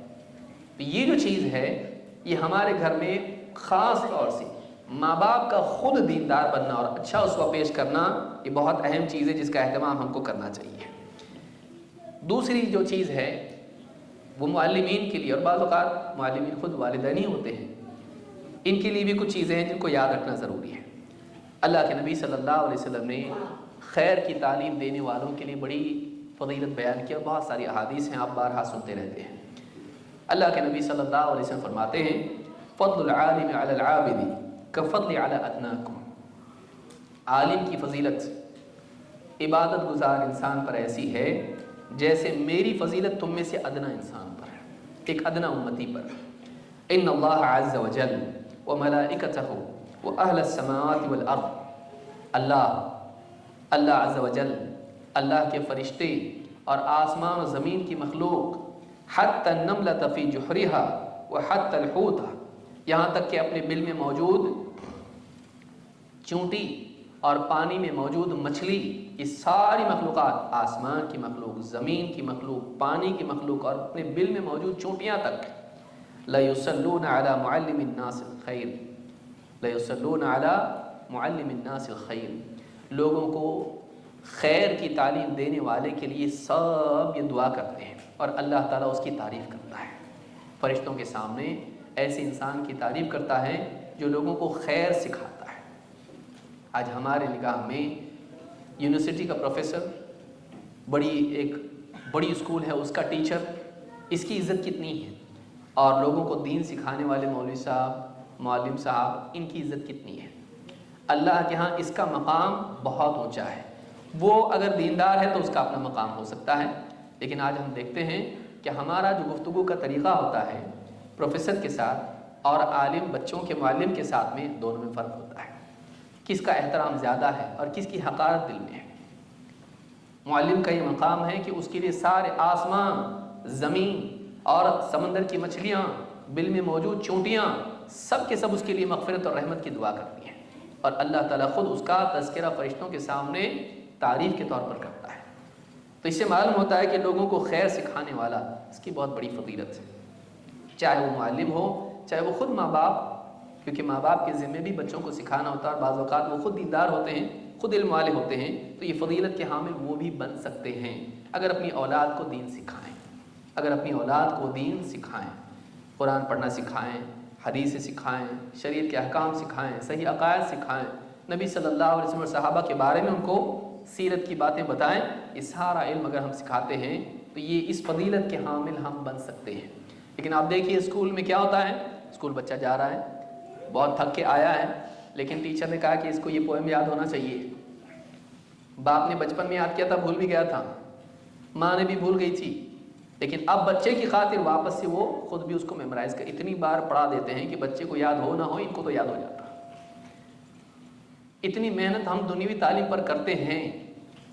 تو یہ جو چیز ہے یہ ہمارے گھر میں خاص طور سے ماں باپ کا خود دیندار بننا اور اچھا اسوہ پیش کرنا، یہ بہت اہم چیز ہے جس کا اہتمام ہم کو کرنا چاہیے. دوسری جو چیز ہے وہ معلمین کے لیے، اور بعض اوقات معلمین خود والدین ہی ہوتے ہیں، ان کے لیے بھی کچھ چیزیں ہیں جن کو یاد رکھنا ضروری ہے. اللہ کے نبی صلی اللہ علیہ وسلم نے خیر کی تعلیم دینے والوں کے لیے بڑی فضیلت بیان کی، اور بہت ساری احادیث ہیں، آپ بارہا سنتے رہتے ہیں. اللہ کے نبی صلی اللہ علیہ وسلم فرماتے ہیں فضل العالم علی العابد کفضل علی ادناکم. عالم کی فضیلت عبادت گزار انسان پر ایسی ہے جیسے میری فضیلت تم میں سے ادنا انسان پر ہے، ایک ادنا امتی پر. ان اللہ عز وجل وملائکتہ واہل السماوات والارض. اللہ عز وجل، اللہ کے فرشتے اور آسمان و زمین کی مخلوق، حتی النملۃ فی جحرہا وحتی الحوت، یہاں تک کہ اپنے بل میں موجود چونٹی اور پانی میں موجود مچھلی، یہ ساری مخلوقات، آسمان کی مخلوق، زمین کی مخلوق، پانی کی مخلوق اور اپنے بل میں موجود چونٹیاں تک، لَيُصَلُّونَ عَلَى مُعَلِّمِ النَّاسِ الْخَيْرِ لَيُصَلُّونَ عَلَى مُعَلِّمِ النَّاسِ الْخَيْرِ، لوگوں کو خیر کی تعلیم دینے والے کے لیے سب یہ دعا کرتے ہیں اور اللہ تعالیٰ اس کی تعریف کرتا ہے. فرشتوں کے سامنے ایسے انسان کی تعریف کرتا ہے جو لوگوں کو خیر سکھاتا ہے. آج ہمارے نگاہ میں یونیورسٹی کا پروفیسر، ایک بڑی اسکول ہے اس کا ٹیچر، اس کی عزت کتنی ہے، اور لوگوں کو دین سکھانے والے مولوی صاحب، معلم صاحب، ان کی عزت کتنی ہے. اللہ کے ہاں اس کا مقام بہت اونچا ہے. وہ اگر دیندار ہے تو اس کا اپنا مقام ہو سکتا ہے، لیکن آج ہم دیکھتے ہیں کہ ہمارا جو گفتگو کا طریقہ ہوتا ہے پروفیسر کے ساتھ اور عالم بچوں کے معلم کے ساتھ میں، دونوں میں فرق ہوتا ہے. کس کا احترام زیادہ ہے اور کس کی حقارت دل میں ہے. معلم کا یہ مقام ہے کہ اس کے لیے سارے آسمان، زمین اور سمندر کی مچھلیاں، بل میں موجود چونٹیاں، سب کے سب اس کے لیے مغفرت اور رحمت کی دعا کرتی ہیں، اور اللہ تعالیٰ خود اس کا تذکرہ فرشتوں کے سامنے تعریف کے طور پر کرتا ہے. تو اس سے معلوم ہوتا ہے کہ لوگوں کو خیر سکھانے والا، اس کی بہت بڑی فضیلت ہے، چاہے وہ معلم ہو، چاہے وہ خود ماں باپ، کیونکہ ماں باپ کے ذمہ بھی بچوں کو سکھانا ہوتا ہے، اور بعض اوقات وہ خود دیندار ہوتے ہیں، خود علم والے ہوتے ہیں، تو یہ فضیلت کے حامل وہ بھی بن سکتے ہیں اگر اپنی اولاد کو دین سکھائیں. اگر اپنی اولاد کو دین سکھائیں، قرآن پڑھنا سکھائیں، حدیث سکھائیں، شریعت کے احکام سکھائیں، صحیح عقائد سکھائیں، نبی صلی اللہ علیہ وسلم اور صحابہ کے بارے میں ان کو سیرت کی باتیں بتائیں. یہ سارا علم اگر ہم سکھاتے ہیں تو یہ اس فضیلت کے حامل ہم بن سکتے ہیں. لیکن آپ دیکھیے اسکول میں کیا ہوتا ہے، اسکول بچہ جا رہا ہے، بہت تھک کے آیا ہے، لیکن ٹیچر نے کہا کہ اس کو یہ پوئم یاد ہونا چاہیے. باپ نے بچپن میں یاد کیا تھا، بھول بھی گیا تھا، ماں نے بھی بھول گئی تھی، لیکن اب بچے کی خاطر واپس سے وہ خود بھی اس کو میمورائز کر اتنی بار پڑھا دیتے ہیں کہ بچے کو یاد ہو نہ ہو، ان کو تو یاد ہو جاتا. اتنی محنت ہم دنیوی تعلیم پر کرتے ہیں،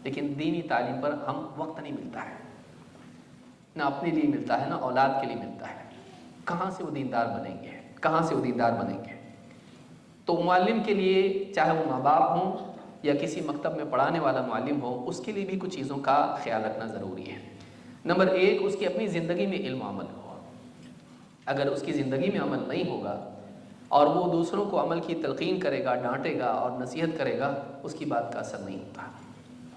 لیکن دینی تعلیم پر ہم وقت نہیں ملتا ہے، نہ اپنے لیے ملتا ہے، نہ اولاد کے لیے ملتا ہے. کہاں سے وہ دیندار بنیں گے، کہاں سے وہ دیندار بنیں گے. تو معلم کے لیے، چاہے وہ ماں باپ ہوں یا کسی مکتب میں پڑھانے والا معلم ہو، اس کے لیے بھی کچھ چیزوں کا خیال رکھنا ضروری ہے. نمبر 1، اس کی اپنی زندگی میں علم و عمل ہو. اگر اس کی زندگی میں عمل نہیں ہوگا اور وہ دوسروں کو عمل کی تلقین کرے گا، ڈانٹے گا اور نصیحت کرے گا، اس کی بات کا اثر نہیں ہوتا.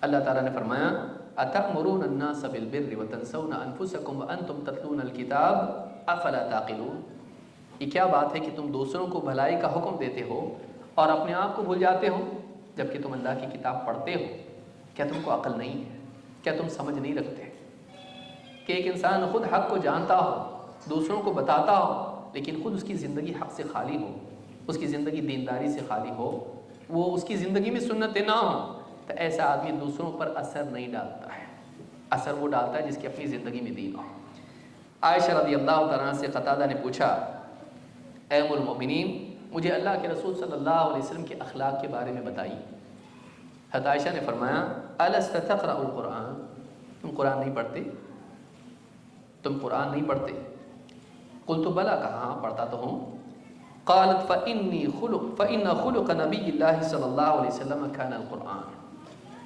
اللہ تعالیٰ نے فرمایا اتأمرون الناس بالبر وتنسون انفسکم وانتم تتلون الکتاب افلا تعقلون. یہ کیا بات ہے کہ تم دوسروں کو بھلائی کا حکم دیتے ہو اور اپنے آپ کو بھول جاتے ہو جبکہ تم اللہ کی کتاب پڑھتے ہو. کیا تم کو عقل نہیں ہے؟ کیا تم سمجھ نہیں رکھتے کہ ایک انسان خود حق کو جانتا ہو، دوسروں کو بتاتا ہو، لیکن خود اس کی زندگی حق سے خالی ہو، اس کی زندگی دینداری سے خالی ہو، وہ اس کی زندگی میں سنتیں نہ ہوں، تو ایسا آدمی دوسروں پر اثر نہیں ڈالتا ہے۔ اثر وہ ڈالتا ہے جس کی اپنی زندگی میں دین ہو۔ عائشہ رضی اللہ تعالیٰ عنہ سے قتادہ نے پوچھا، اے ام المؤمنین، مجھے اللہ کے رسول صلی اللہ علیہ وسلم کے اخلاق کے بارے میں بتائیے۔ حضرت عائشہ نے فرمایا، الست تقرأ القرآن، تم قرآن نہیں پڑھتے؟ تم قرآن نہیں پڑھتے؟ قلت بلا، کہا ہاں پڑھتا تو ہوں۔ قالت فإن خلق نبی اللہ صلی اللہ علیہ وسلم کان القرآن،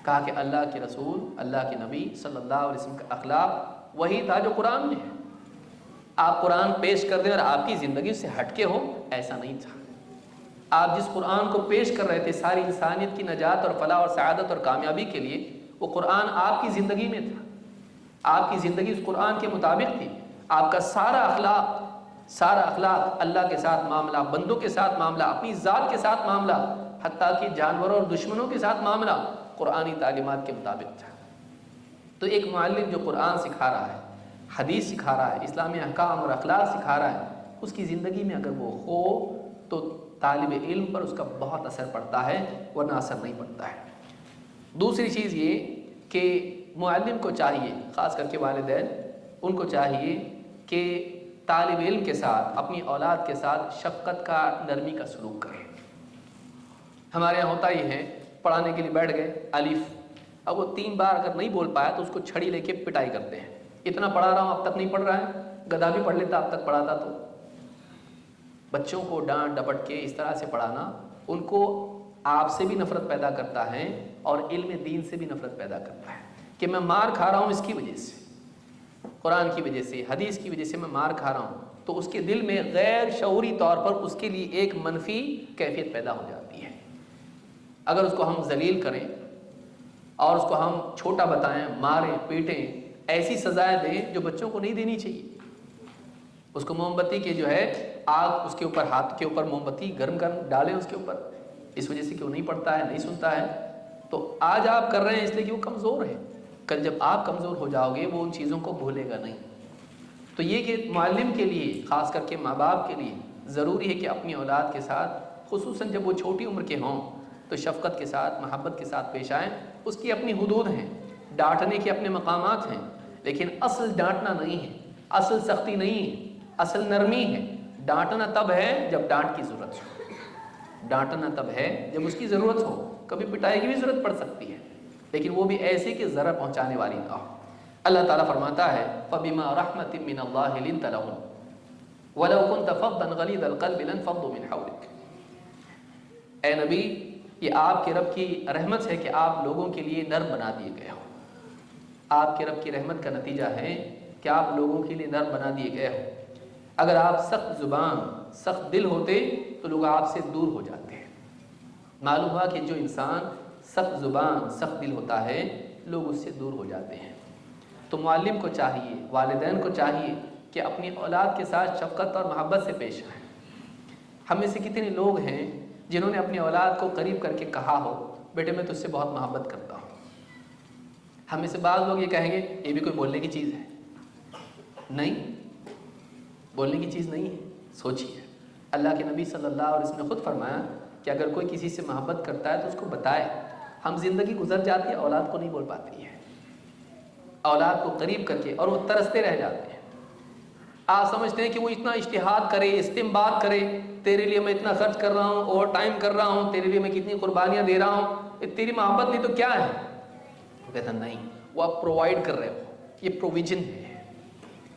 کہا کہ اللہ کے رسول، اللہ کے نبی صلی اللہ علیہ وسلم کا اخلاق وہی تھا جو قرآن میں ہے۔ آپ قرآن پیش کر دیں اور آپ کی زندگی سے ہٹ کے ہو، ایسا نہیں تھا۔ آپ جس قرآن کو پیش کر رہے تھے ساری انسانیت کی نجات اور فلاح اور سعادت اور کامیابی کے لیے، وہ قرآن آپ کی زندگی میں تھا۔ آپ کی زندگی اس قرآن کے مطابق تھی۔ آپ کا سارا اخلاق اللہ کے ساتھ معاملہ، بندوں کے ساتھ معاملہ، اپنی ذات کے ساتھ معاملہ، حتیٰ کہ جانوروں اور دشمنوں کے ساتھ معاملہ قرآنی تعلیمات کے مطابق تھا۔ تو ایک معلم جو قرآن سکھا رہا ہے، حدیث سکھا رہا ہے، اسلامی احکام اور اخلاق سکھا رہا ہے، اس کی زندگی میں اگر وہ ہو تو طالب علم پر اس کا بہت اثر پڑتا ہے، ورنہ اثر نہیں پڑتا ہے۔ دوسری چیز یہ کہ معلم کو چاہیے، خاص کر کے والدین، ان کو چاہیے کہ طالب علم کے ساتھ، اپنی اولاد کے ساتھ شفقت کا، نرمی کا سلوک کریں۔ ہمارے یہاں ہوتا ہی ہے، پڑھانے کے لیے بیٹھ گئے، الف، اب وہ 3 بار اگر نہیں بول پایا تو اس کو چھڑی لے کے پٹائی کرتے ہیں، اتنا پڑھا رہا ہوں اب تک نہیں پڑھ رہا ہے، گدھا بھی پڑھ لیتا اب تک پڑھاتا۔ تو بچوں کو ڈانٹ ڈپٹ کے اس طرح سے پڑھانا ان کو آپ سے بھی نفرت پیدا کرتا ہے اور علم دین سے بھی نفرت پیدا کرتا ہے، کہ میں مار کھا رہا ہوں اس کی وجہ سے، قرآن کی وجہ سے، حدیث کی وجہ سے میں مار کھا رہا ہوں، تو اس کے دل میں غیر شعوری طور پر اس کے لیے ایک منفی کیفیت پیدا ہو جاتی ہے۔ اگر اس کو ہم ذلیل کریں اور اس کو ہم چھوٹا بتائیں، ماریں پیٹیں، ایسی سزائیں دیں جو بچوں کو نہیں دینی چاہیے۔ اس کو موم بتی کے جو ہے آگ، اس کے اوپر ہاتھ کے اوپر موم بتی گرم ڈالیں اس کے اوپر، اس وجہ سے کہ وہ نہیں پڑھتا ہے، نہیں سنتا ہے، تو آج آپ کر رہے ہیں اس لیے کہ وہ کمزور ہے، کل جب آپ کمزور ہو جاؤ گے وہ ان چیزوں کو بھولے گا نہیں۔ تو یہ کہ معلم کے لیے، خاص کر کے ماں باپ کے لیے ضروری ہے کہ اپنی اولاد کے ساتھ، خصوصاً جب وہ چھوٹی عمر کے ہوں، تو شفقت کے ساتھ، محبت کے ساتھ پیش آئیں۔ اس کی اپنی حدود ہیں، ڈانٹنے کے اپنے مقامات ہیں، لیکن اصل ڈانٹنا نہیں ہے، اصل سختی نہیں ہے، اصل نرمی ہے۔ ڈانٹنا تب ہے جب ڈانٹ کی ضرورت ہو، ڈانٹنا تب ہے جب اس کی ضرورت ہو، کبھی پٹائی کی بھی ضرورت پڑ سکتی ہے، لیکن وہ بھی ایسی کہ ضرر پہنچانے والی نہ ہو۔ اللہ تعالیٰ فرماتا ہے فَبِمَا رَحْمَةٍ مِّنَ اللَّهِ لِنْتَ لَهُمْ وَلَوْ كُنْتَ فَظًّا غَلِيظَ الْقَلْبِ لَانفَضُّوا مِنْ حَوْلِكَ۔ اے نبی، یہ آپ کے رب کی رحمت ہے کہ آپ لوگوں کے لیے نرم بنا دیے گئے ہو۔ آپ کے رب کی رحمت کا نتیجہ ہے کہ آپ لوگوں کے لیے نرم بنا دیے گئے ہو۔ اگر آپ سخت زبان، سخت دل ہوتے تو لوگ آپ سے دور ہو جاتے ہیں۔ معلوم ہوا کہ جو انسان سخت زبان، سخت دل ہوتا ہے، لوگ اس سے دور ہو جاتے ہیں۔ تو معلم کو چاہیے، والدین کو چاہیے کہ اپنی اولاد کے ساتھ شفقت اور محبت سے پیش آئیں۔ ہم میں سے کتنے لوگ ہیں جنہوں نے اپنی اولاد کو قریب کر کے کہا ہو، بیٹے میں تجھ سے بہت محبت کرتا ہوں۔ ہم میں سے بعض لوگ یہ کہیں گے یہ بھی کوئی بولنے کی چیز ہے؟ نہیں، بولنے کی چیز نہیں ہے۔ سوچیے، اللہ کے نبی صلی اللہ علیہ وسلم نے خود فرمایا کہ اگر کوئی کسی سے محبت کرتا ہے تو اس کو بتائے۔ ہم زندگی گزر جاتی ہے، اولاد کو نہیں بول پاتی ہے، اولاد کو قریب کر کے، اور وہ ترستے رہ جاتے ہیں۔ آپ سمجھتے ہیں کہ وہ اتنا اجتہاد کرے، استنباط کرے، تیرے لیے میں اتنا خرچ کر رہا ہوں، اوور ٹائم کر رہا ہوں، تیرے لیے میں کتنی قربانیاں دے رہا ہوں، تیری محبت نہیں تو کیا ہے؟ وہ کہتا نہیں، وہ آپ پرووائڈ کر رہے ہو، یہ پروویژن ہے،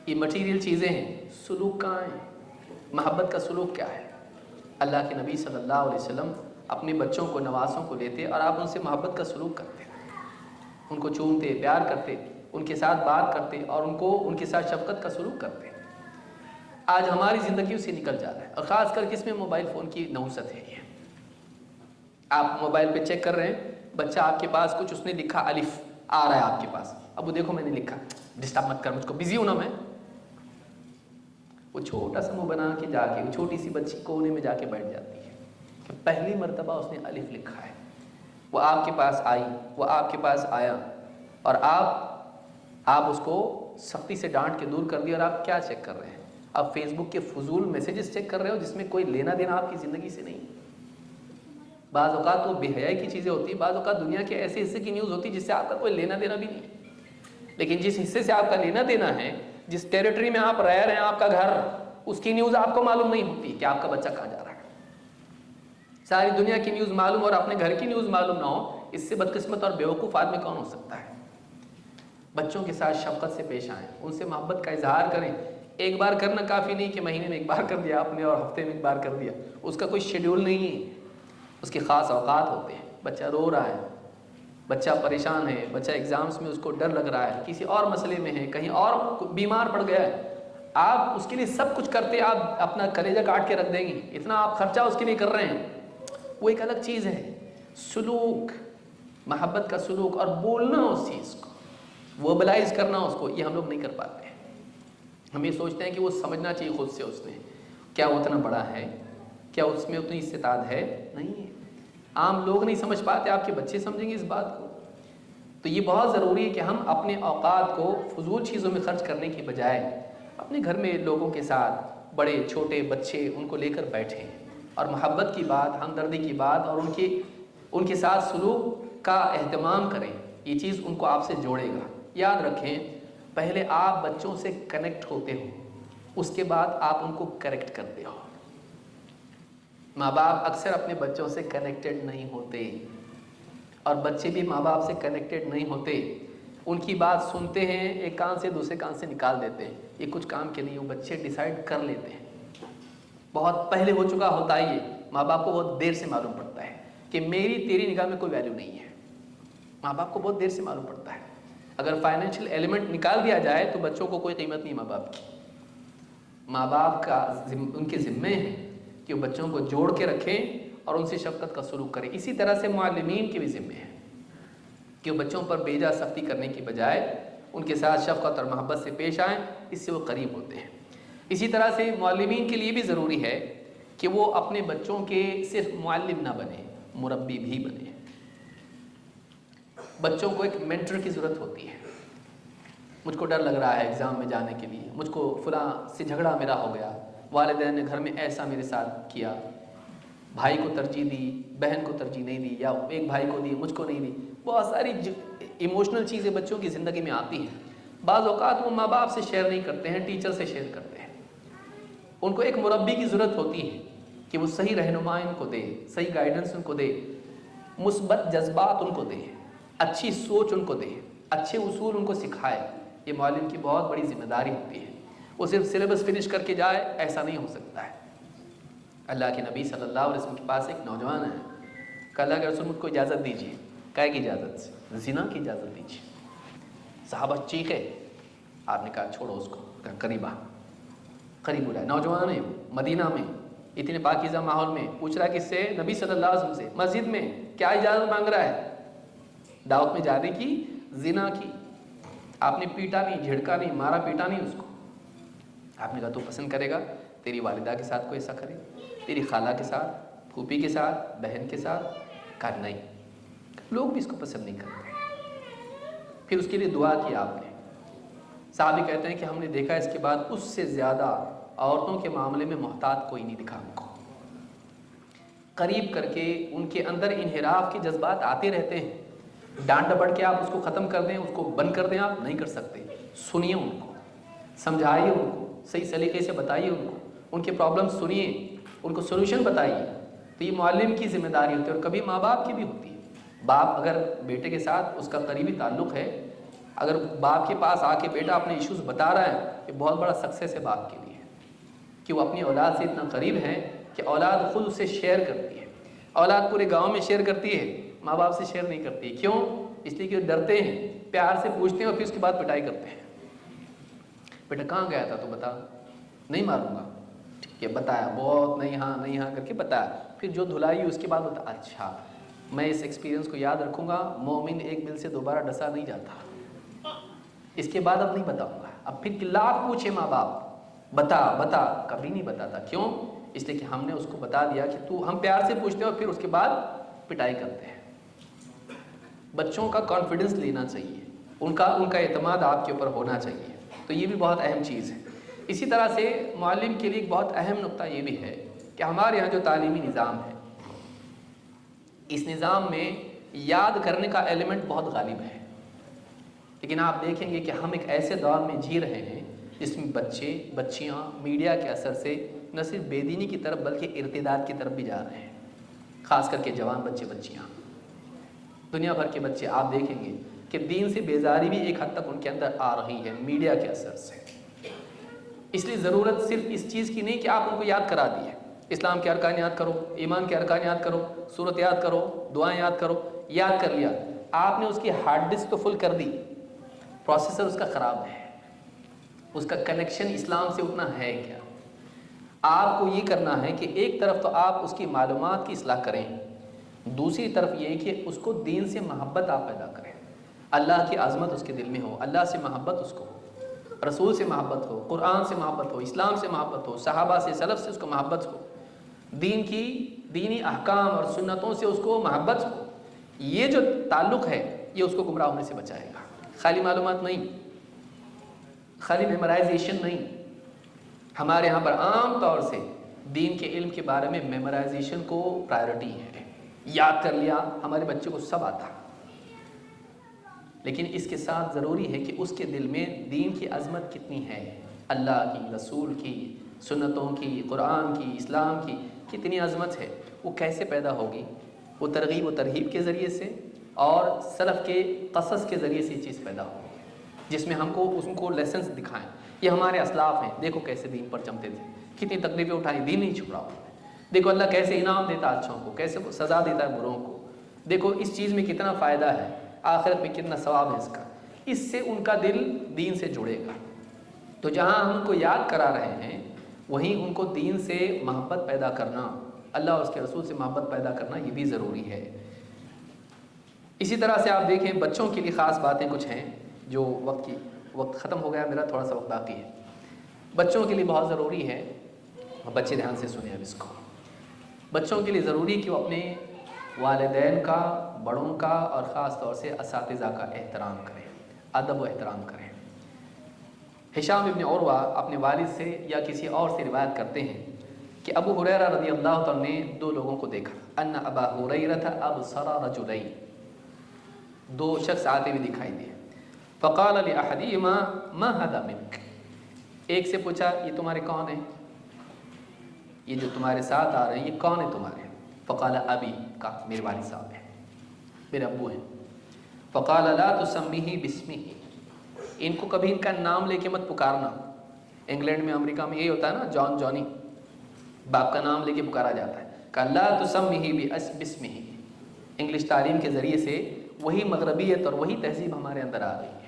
یہ مٹیریل چیزیں ہیں۔ سلوک کہاں ہے؟ محبت کا سلوک کیا ہے؟ اللہ کے نبی صلی اللہ علیہ وسلم اپنے بچوں کو، نواسوں کو لیتے اور آپ ان سے محبت کا سلوک کرتے، ان کو چومتے، پیار کرتے، ان کے ساتھ بات کرتے اور ان کے ساتھ شفقت کا سلوک کرتے۔ آج ہماری زندگیوں سے نکل جاتا ہے، اور خاص کر کس میں موبائل فون کی نحوست ہے۔ یہ آپ موبائل پہ چیک کر رہے ہیں، بچہ آپ کے پاس کچھ اس نے لکھا، الف آ رہا ہے آپ کے پاس، اب وہ دیکھو میں نے لکھا، ڈسٹرب مت کر، مجھ کو بزی ہوں نا میں۔ وہ چھوٹا سا منہ بنا کے جا کے، وہ چھوٹی سی بچی کونے میں جا کے بیٹھ جاتی ہے کہ پہلی مرتبہ اس نے الف لکھا ہے۔ وہ آپ کے پاس آئی، وہ آپ کے پاس آیا، اور آپ آپ اس کو سختی سے ڈانٹ کے دور کر دیا، اور آپ کیا چیک کر رہے ہیں؟ آپ فیس بک کے فضول میسیجز چیک کر رہے ہو جس میں کوئی لینا دینا آپ کی زندگی سے نہیں۔ بعض اوقات وہ بے حیائی کی چیزیں ہوتی ہیں، بعض اوقات دنیا کے ایسے حصے کی نیوز ہوتی ہے جس سے آپ کا کوئی لینا دینا بھی نہیں، لیکن جس حصے سے آپ کا لینا دینا ہے، جس ٹیریٹری میں آپ رہ رہے ہیں، آپ کا گھر، اس کی نیوز آپ کو معلوم نہیں ہوتی کہ آپ کا بچہ کہاں جا رہا ہے۔ ساری دنیا کی نیوز معلوم اور اپنے گھر کی نیوز معلوم نہ ہو، اس سے بدقسمت اور بیوقوف آدمی کون ہو سکتا ہے؟ بچوں کے ساتھ شفقت سے پیش آئیں، ان سے محبت کا اظہار کریں۔ ایک بار کرنا کافی نہیں کہ مہینے میں ایک بار کر دیا آپ نے اور ہفتے میں ایک بار کر دیا، اس کا کوئی شیڈیول نہیں ہے، اس کے خاص اوقات ہوتے ہیں۔ بچہ رو رہا ہے، بچہ پریشان ہے، بچہ ایگزامز میں اس کو ڈر لگ رہا ہے، کسی اور مسئلے میں ہے، کہیں اور بیمار پڑ گیا ہے، آپ اس کے لیے سب کچھ کرتے، آپ اپنا کلیجہ کاٹ کے رکھ دیں گے، اتنا آپ خرچہ اس کے لیے کر رہے ہیں، وہ ایک الگ چیز ہے۔ سلوک، محبت کا سلوک اور بولنا اس چیز کو، وربلائز کرنا اس کو، یہ ہم لوگ نہیں کر پاتے ہیں۔ ہم یہ سوچتے ہیں کہ وہ سمجھنا چاہیے خود سے، اس نے کیا وہ اتنا بڑا ہے، کیا اس میں اتنی استطاعت ہے؟ نہیں ہے۔ عام لوگ نہیں سمجھ پاتے، آپ کے بچے سمجھیں گے اس بات کو؟ تو یہ بہت ضروری ہے کہ ہم اپنے اوقات کو فضول چیزوں میں خرچ کرنے کی بجائے اپنے گھر میں لوگوں کے ساتھ، بڑے چھوٹے بچے، ان کو لے کر بیٹھیں اور محبت کی بات، ہمدردی کی بات اور ان کے ساتھ سلوک کا اہتمام کریں۔ یہ چیز ان کو آپ سے جوڑے گا۔ یاد رکھیں، پہلے آپ بچوں سے کنیکٹ ہوتے ہو، اس کے بعد آپ ان کو کریکٹ کرتے ہو۔ ماں باپ اکثر اپنے بچوں سے کنیکٹڈ نہیں ہوتے، اور بچے بھی ماں باپ سے کنیکٹڈ نہیں ہوتے۔ ان کی بات سنتے ہیں، ایک کان سے دوسرے کان سے نکال دیتے ہیں، یہ کچھ کام کے نہیں، وہ بچے ڈیسائیڈ کر لیتے ہیں۔ بہت پہلے ہو چکا ہوتا ہے یہ، ماں باپ کو بہت دیر سے معلوم پڑتا ہے کہ میری تیری نگاہ میں کوئی ویلیو نہیں ہے۔ ماں باپ کو بہت دیر سے معلوم پڑتا ہے۔ اگر فائنینشیل ایلیمنٹ نکال دیا جائے تو بچوں کو کوئی قیمت نہیں ماں باپ کی۔ ماں باپ کا ان کے ذمے ہے کہ وہ بچوں کو جوڑ کے رکھیں اور ان سے شفقت کا سلوک کریں۔ اسی طرح سے معلمین کے بھی ذمے ہے کہ وہ بچوں پر بے جا سختی کرنے کی بجائے ان کے ساتھ شفقت اور محبت سے پیش آئیں، اس سے وہ قریب ہوتے ہیں۔ اسی طرح سے معلمین کے لیے بھی ضروری ہے کہ وہ اپنے بچوں کے صرف معلم نہ بنے، مربی بھی بنے۔ بچوں کو ایک مینٹر کی ضرورت ہوتی ہے۔ مجھ کو ڈر لگ رہا ہے ایگزام میں جانے کے لیے، مجھ کو فلاں سے جھگڑا میرا ہو گیا، والدین نے گھر میں ایسا میرے ساتھ کیا، بھائی کو ترجیح دی، بہن کو ترجیح نہیں دی، یا ایک بھائی کو دی مجھ کو نہیں دی۔ بہت ساری ایموشنل چیزیں بچوں کی زندگی میں آتی ہیں۔ بعض اوقات وہ ماں باپ سے شیئر نہیں کرتے ہیں، ٹیچر سے شیئر کرتے ہیں۔ ان کو ایک مربی کی ضرورت ہوتی ہے کہ وہ صحیح رہنمائی ان کو دے، صحیح گائیڈنس ان کو دے، مثبت جذبات ان کو دے، اچھی سوچ ان کو دے، اچھے اصول ان کو سکھائے۔ یہ معلم کی بہت بڑی ذمہ داری ہوتی ہے۔ وہ صرف سلیبس فنش کر کے جائے، ایسا نہیں ہو سکتا ہے۔ اللہ کے نبی صلی اللہ علیہ وسلم کے پاس ایک نوجوان ہے، کہ اللہ کے رسول مجھ کو اجازت دیجیے۔ کہے کی اجازت سے؟ زنا کی اجازت دیجیے۔ صحابہ چیخے، آپ نے کہا چھوڑو اس کو، قریب قریب بلایا۔ نوجوان ہے، مدینہ میں اتنے پاکیزہ ماحول میں، پوچھ رہا ہے کس سے؟ نبی صلی اللہ علیہ وسلم سے، مسجد میں، کیا اجازت مانگ رہا ہے؟ دعوت میں جانے کی، زنا کی۔ آپ نے پیٹا نہیں، جھڑکا نہیں، مارا پیٹا نہیں اس کو۔ آپ نے کہا تو پسند کرے گا تیری والدہ کے ساتھ کوئی ایسا کرے، تیری خالہ کے ساتھ، پھوپھی کے ساتھ، بہن کے ساتھ؟ کہا نہیں، لوگ بھی اس کو پسند نہیں کرتے۔ پھر اس کے لیے دعا کی آپ نے۔ صحابی کہتے ہیں کہ ہم نے دیکھا اس کے بعد اس سے زیادہ عورتوں کے معاملے میں محتاط کوئی نہیں دکھا ہم کو۔ قریب کر کے ان کے اندر انحراف کے جذبات آتے رہتے ہیں۔ ڈانٹ ڈپٹ کے آپ اس کو ختم کر دیں، اس کو بند کر دیں، آپ نہیں کر سکتے۔ سنیے ان کو، سمجھائیے ان کو، صحیح سلیقے سے بتائیے ان کو، ان کے پرابلم سنیے، ان کو سولوشن بتائیے۔ تو یہ معلم کی ذمہ داری ہوتی ہے، اور کبھی ماں باپ کی بھی ہوتی ہے۔ باپ اگر بیٹے کے ساتھ اس کا قریبی تعلق ہے، اگر باپ کے پاس آ کے بیٹا اپنے ایشوز بتا رہا ہے، یہ بہت بڑا سکسیس ہے باپ کے لیے، کہ وہ اپنی اولاد سے اتنا قریب ہے کہ اولاد خود اسے شیئر کرتی ہے۔ اولاد پورے گاؤں میں شیئر کرتی ہے، ماں باپ سے شیئر نہیں کرتی ہے۔ کیوں؟ اس لیے کہ وہ ڈرتے ہیں، پیار سے پوچھتے ہیں اور پھر اس کے بعد پٹائی کرتے ہیں۔ بیٹا کہاں گیا تھا تو بتا، نہیں ماروں گا، ٹھیک ہے بتایا، بہت نہیں ہاں نہیں ہاں کر کے بتایا، پھر جو دھلائی اس کے بعد بتا، اچھا میں اس ایکسپیرینس کو یاد رکھوں گا، مومن ایک دل سے دوبارہ ڈسا نہیں جاتا، اس کے بعد اب نہیں بتاؤں گا۔ اب پھر لاکھ پوچھے ماں باپ، بتا بتا، کبھی نہیں بتاتا۔ کیوں؟ اس لیے کہ ہم نے اس کو بتا دیا کہ تو، ہم پیار سے پوچھتے ہیں اور پھر اس کے بعد پٹائی کرتے ہیں۔ بچوں کا کانفیڈنس لینا چاہیے، ان کا اعتماد آپ کے اوپر ہونا چاہیے. تو یہ بھی بہت اہم چیز ہے. اسی طرح سے معلم کے لیے ایک بہت اہم نقطہ یہ بھی ہے کہ ہمارے یہاں جو تعلیمی نظام ہے اس نظام میں یاد کرنے کا ایلیمنٹ بہت غالب ہے. لیکن آپ دیکھیں گے کہ ہم ایک ایسے دور میں جی رہے ہیں جس میں بچے بچیاں میڈیا کے اثر سے نہ صرف بے دینی کی طرف بلکہ ارتداد کی طرف بھی جا رہے ہیں. خاص کر کے جوان بچے بچیاں، دنیا بھر کے بچے آپ دیکھیں گے کہ دین سے بیزاری بھی ایک حد تک ان کے اندر آ رہی ہے میڈیا کے اثر سے. اس لیے ضرورت صرف اس چیز کی نہیں کہ آپ ان کو یاد کرا دیے، اسلام کے ارکان یاد کرو، ایمان کے ارکان یاد کرو، سورت یاد کرو، دعائیں یاد کرو. یاد کر لیا، آپ نے اس کی ہارڈ ڈسک تو فل کر دی، پروسیسر اس کا خراب ہے، اس کا کنیکشن اسلام سے اتنا ہے کیا؟ آپ کو یہ کرنا ہے کہ ایک طرف تو آپ اس کی معلومات کی اصلاح کریں، دوسری طرف یہ کہ اس کو دین سے محبت آپ پیدا کریں، اللہ کی عظمت اس کے دل میں ہو، اللہ سے محبت اس کو ہو، رسول سے محبت ہو، قرآن سے محبت ہو، اسلام سے محبت ہو، صحابہ سے سلف سے اس کو محبت ہو، دینی احکام اور سنتوں سے اس کو محبت ہو. یہ جو تعلق ہے یہ اس کو گمراہ ہونے سے بچائے گا. خالی معلومات نہیں، خالی میمورائزیشن نہیں. ہمارے یہاں پر عام طور سے دین کے علم کے بارے میں میمورائزیشن کو پرائیورٹی ہے. یاد کر لیا، ہمارے بچے کو سب آتا، لیکن اس کے ساتھ ضروری ہے کہ اس کے دل میں دین کی عظمت کتنی ہے، اللہ کی، رسول کی، سنتوں کی، قرآن کی، اسلام کی کتنی عظمت ہے. وہ کیسے پیدا ہوگی؟ وہ ترغیب و ترہیب کے ذریعے سے اور سلف کے قصص کے ذریعے سے یہ چیز پیدا ہوگی، جس میں ہم کو اس کو لیسنس دکھائیں. یہ ہمارے اسلاف ہیں، دیکھو کیسے دین پر چمتے تھے، کتنی تکلیفیں اٹھائیں، دین نہیں چھپڑا. دیکھو اللہ کیسے انعام دیتا اچھوں کو، کیسے سزا دیتا ہے بروں کو. دیکھو اس چیز میں کتنا فائدہ ہے، آخرت میں کتنا ثواب ہے اس کا. اس سے ان کا دل دین سے جڑے گا. تو جہاں ہم ان کو یاد کرا رہے ہیں وہیں ان کو دین سے محبت پیدا کرنا، اللہ اور اس کے رسول سے محبت پیدا کرنا یہ بھی ضروری ہے. اسی طرح سے آپ دیکھیں بچوں کے لیے خاص باتیں کچھ ہیں جو وقت ختم ہو گیا میرا، تھوڑا سا وقت باقی ہے. بچوں کے لیے بہت ضروری ہے، بچے دھیان سے سنیں اب اس کو. بچوں کے لیے ضروری کہ وہ اپنے والدین کا، بڑوں کا اور خاص طور سے اساتذہ کا احترام کریں، ادب و احترام کریں. ہشام ابن عروہ اپنے والد سے یا کسی اور سے روایت کرتے ہیں کہ ابو ہریرہ رضی اللہ عنہ نے دو لوگوں کو دیکھا، ان ابا ہریرہ ابصر رجلین، دو شخص آتے ہوئے دکھائی دیے. فقال لاحدهما ما هذا منك، ایک سے پوچھا یہ تمہارے کون ہیں، یہ جو تمہارے ساتھ آ رہے ہیں یہ کون ہے تمہارے؟ فقال ابی، کہا میرے والد صاحب ہیں، میرے ابو ہیں. فقال لا تسمیہ باسمہ، ان کو کبھی ان کا نام لے کے مت پکارنا. انگلینڈ میں، امریکہ میں یہی ہوتا ہے نا، جان، جانی، باپ کا نام لے کے پکارا جاتا ہے. کہ لا تسمیہ باسمہ، انگلش تعلیم کے ذریعے سے وہی مغربیت اور وہی تہذیب ہمارے اندر آ رہی ہے.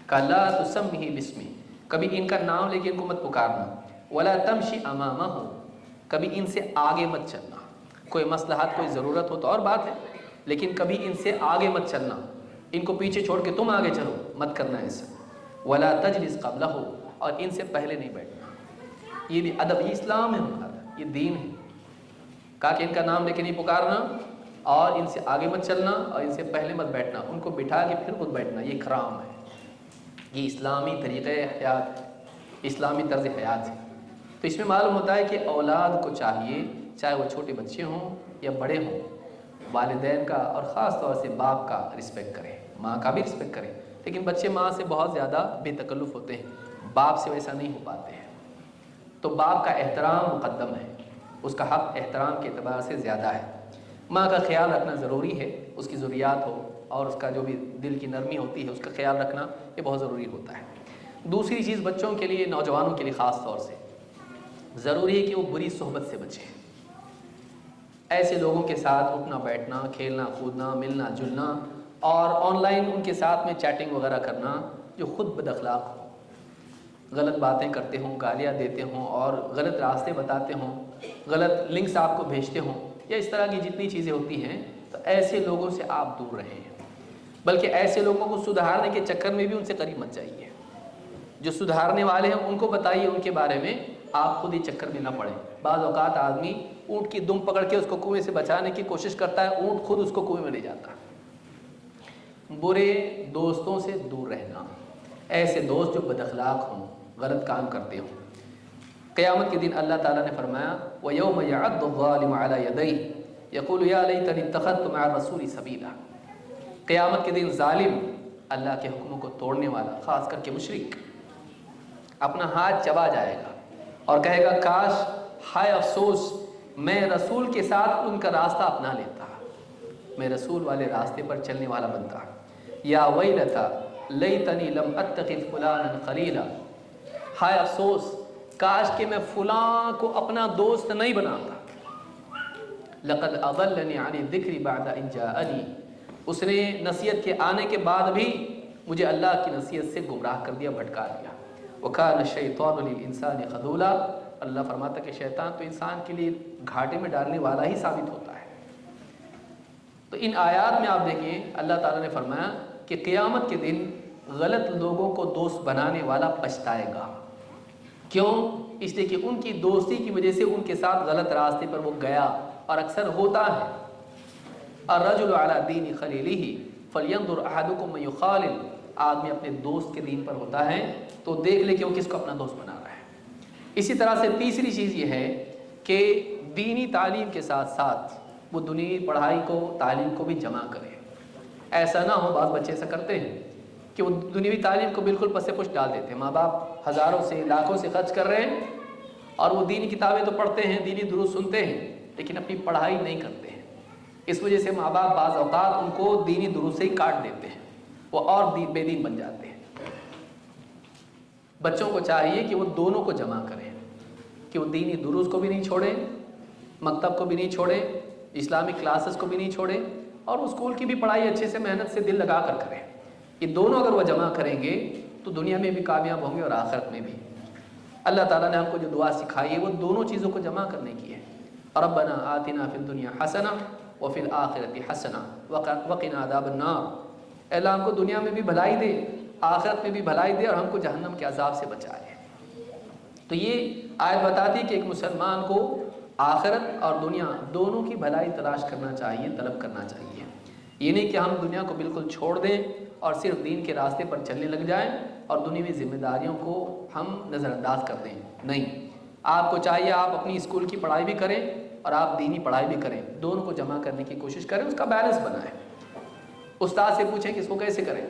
کہ لا تسمیہ باسمہ، کبھی ان کا نام لے کے ان کو مت پکارنا. ولا تمشی امامہ، کبھی ان سے آگے مت چلنا. کوئی مصلحت، کوئی ضرورت ہو تو اور بات ہے، لیکن کبھی ان سے آگے مت چلنا، ان کو پیچھے چھوڑ کے تم آگے چلو، مت کرنا ایسا. ولا تجلس قبلہ، اور ان سے پہلے نہیں بیٹھنا. یہ بھی ادب، یہ اسلام ہے ہمارا، یہ دین ہے. کہا کہ ان کا نام لے کے نہیں پکارنا اور ان سے آگے مت چلنا اور ان سے پہلے مت بیٹھنا، ان کو بٹھا کے پھر خود بیٹھنا، یہ حرام ہے. یہ اسلامی طریقہ حیات، اسلامی طرز حیات ہے. تو اس میں معلوم ہوتا ہے کہ اولاد کو چاہیے، چاہے وہ چھوٹے بچے ہوں یا بڑے ہوں، والدین کا اور خاص طور سے باپ کا رسپیکٹ کریں، ماں کا بھی رسپیکٹ کریں. لیکن بچے ماں سے بہت زیادہ بے تکلف ہوتے ہیں، باپ سے ویسا نہیں ہو پاتے ہیں. تو باپ کا احترام مقدم ہے، اس کا حق احترام کے اعتبار سے زیادہ ہے. ماں کا خیال رکھنا ضروری ہے، اس کی ضروریات ہو اور اس کا جو بھی دل کی نرمی ہوتی ہے اس کا خیال رکھنا یہ بہت ضروری ہوتا ہے. دوسری چیز بچوں کے لیے، نوجوانوں کے لیے خاص طور سے ضروری ہے کہ وہ بری صحبت سے بچیں. ایسے لوگوں کے ساتھ اٹھنا بیٹھنا، کھیلنا کودنا، ملنا جلنا اور آن لائن ان کے ساتھ میں چیٹنگ وغیرہ کرنا جو خود بد اخلاق ہو، غلط باتیں کرتے ہوں، گالیاں دیتے ہوں اور غلط راستے بتاتے ہوں، غلط لنکس آپ کو بھیجتے ہوں، یا اس طرح کی جتنی چیزیں ہوتی ہیں، تو ایسے لوگوں سے آپ دور رہیں. بلکہ ایسے لوگوں کو سدھارنے کے چکر میں بھی ان سے قریب مت جائیے. جو سدھارنے والے ہیں ان کو بتائیے ان کے بارے میں، آپ خود ہی چکر میں نہ پڑیں. بعض اوقات آدمی اونٹ کی دم پکڑ کے اس کو کنویں سے بچانے کی کوشش کرتا ہے، اونٹ خود اس کو کنویں میں لے جاتا ہے. برے دوستوں سے دور رہنا، ایسے دوست جو بد اخلاق ہوں، غلط کام کرتے ہوں۔ قیامت کے دن اللہ تعالیٰ نے فرمایا وَيَوْمَ يَعَضُّ الظَّالِمُ عَلَى يَدَيْهِ يَقُولُ يَا لَيْتَنِي اتَّخَذْتُ مَعَ الرَّسُولِ سَبِيلًا۔ قیامت کے دن ظالم، اللہ کے حکموں کو توڑنے والا، خاص کر کے مشرک، اپنا ہاتھ چبا جائے گا اور کہے گا کاش، ہائے افسوس، میں رسول کے ساتھ ان کا راستہ اپنا لیتا، میں رسول والے راستے پر چلنے والا بنتا۔ یا ویلتا لیتنی لم اتخذ فلانا خلیلا، ہائے افسوس، کاش کہ میں فلاں کو اپنا دوست نہیں بناتا۔ لقد اضلنی عن الذکر بعد اذ جاءنی، اس نے نصیحت کے آنے کے بعد بھی مجھے اللہ کی نصیحت سے گمراہ کر دیا، بھٹکا دیا۔ وکان الشیطان للانسان خذولا، اللہ فرماتا کہ شیطان تو انسان کے لیے گھاٹے میں ڈالنے والا ہی ثابت ہوتا ہے۔ تو ان آیات میں آپ دیکھیں اللہ تعالیٰ نے فرمایا کہ قیامت کے دن غلط لوگوں کو دوست بنانے والا پچھتائے گا۔ کیوں؟ اس لیے کہ ان کی دوستی کی وجہ سے ان کے ساتھ غلط راستے پر وہ گیا، اور اکثر ہوتا ہے الرجل علی دین خلیلہ فلینظر احدکم من یخالل، آدمی اپنے دوست کے دین پر ہوتا ہے تو دیکھ لے کہ وہ کس کو اپنا دوست بنا رہا ہے۔ اسی طرح سے تیسری چیز یہ ہے کہ دینی تعلیم کے ساتھ ساتھ وہ دنیوی پڑھائی کو، تعلیم کو بھی جمع کرے۔ ایسا نہ ہو، بعض بچے ایسا کرتے ہیں کہ وہ دنیوی تعلیم کو بالکل پس پش ڈال دیتے ہیں، ماں باپ ہزاروں سے لاکھوں سے خرچ کر رہے ہیں اور وہ دینی کتابیں تو پڑھتے ہیں، دینی دروس سنتے ہیں، لیکن اپنی پڑھائی نہیں کرتے ہیں۔ اس وجہ سے ماں باپ بعض اوقات ان کو دینی دروس سے ہی کاٹ دیتے ہیں، وہ اور بے دین بن جاتے ہیں۔ بچوں کو چاہیے کہ وہ دونوں کو جمع کریں، کہ وہ دینی دروس کو بھی نہیں چھوڑیں، مکتب کو بھی نہیں چھوڑیں، اسلامک کلاسز کو بھی نہیں چھوڑیں، اور اسکول کی بھی پڑھائی اچھے سے محنت سے دل لگا کر کریں۔ یہ دونوں اگر وہ جمع کریں گے تو دنیا میں بھی کامیاب ہوں گے اور آخرت میں بھی۔ اللہ تعالیٰ نے ہم کو جو دعا سکھائی ہے وہ دونوں چیزوں کو جمع کرنے کی ہے۔ ربنا آتنا فی الدنیا حسنہ وفی الآخرۃ حسنہ وقنا عذاب النار، اے اللہ ہم کو دنیا میں بھی بھلائی دے، آخرت میں بھی بھلائی دے، اور ہم کو جہنم کے عذاب سے بچائے۔ تو یہ آیت بتاتی ہے کہ ایک مسلمان کو آخرت اور دنیا دونوں کی بھلائی تلاش کرنا چاہیے، طلب کرنا چاہیے۔ یہ نہیں کہ ہم دنیا کو بالکل چھوڑ دیں اور صرف دین کے راستے پر چلنے لگ جائیں اور دنیوی ذمہ داریوں کو ہم نظر انداز کر دیں۔ نہیں، آپ کو چاہیے آپ اپنی اسکول کی پڑھائی بھی کریں اور آپ دینی پڑھائی بھی کریں، دونوں کو جمع کرنے کی کوشش کریں، اس کا بیلنس بنائیں۔ استاد سے پوچھیں کہ اس کو کیسے کریں۔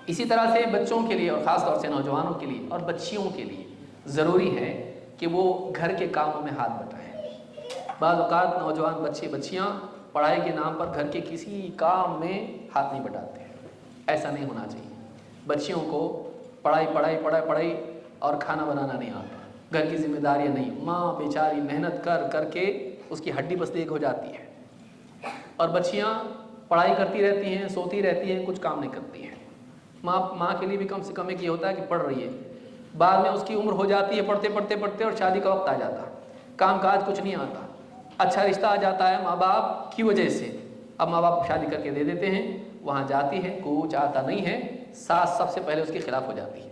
اسی طرح سے بچوں کے لیے اور خاص طور سے نوجوانوں کے لیے اور بچیوں کے لیے ضروری ہے کہ وہ گھر کے کاموں میں ہاتھ بٹائیں۔ بعض اوقات نوجوان بچے بچیاں پڑھائی کے نام پر گھر کے کسی کام میں ہاتھ نہیں بٹاتے ہیں، ایسا نہیں ہونا چاہیے۔ بچیوں کو پڑھائی اور کھانا بنانا نہیں آتا، گھر کی ذمہ داریاں نہیں، ماں بیچاری محنت کر کر کے اس کی ہڈی بس دیکھ ہو جاتی ہے، اور بچیاں پڑھائی کرتی رہتی ہیں، سوتی رہتی ہیں، کچھ کام نہیں کرتی ہیں۔ ماں کے لیے بھی کم سے کم ایک یہ ہوتا ہے کہ پڑھ رہی ہے، بعد میں اس کی عمر ہو جاتی ہے پڑھتے اور شادی کا وقت آ جاتا، کام کاج کچھ نہیں آتا، اچھا رشتہ آ جاتا ہے ماں باپ کی وجہ سے، اب ماں باپ شادی کر کے دے دیتے ہیں، وہاں جاتی ہے، کچھ آتا نہیں ہے، ساس سب سے پہلے اس کے خلاف ہو جاتی ہے،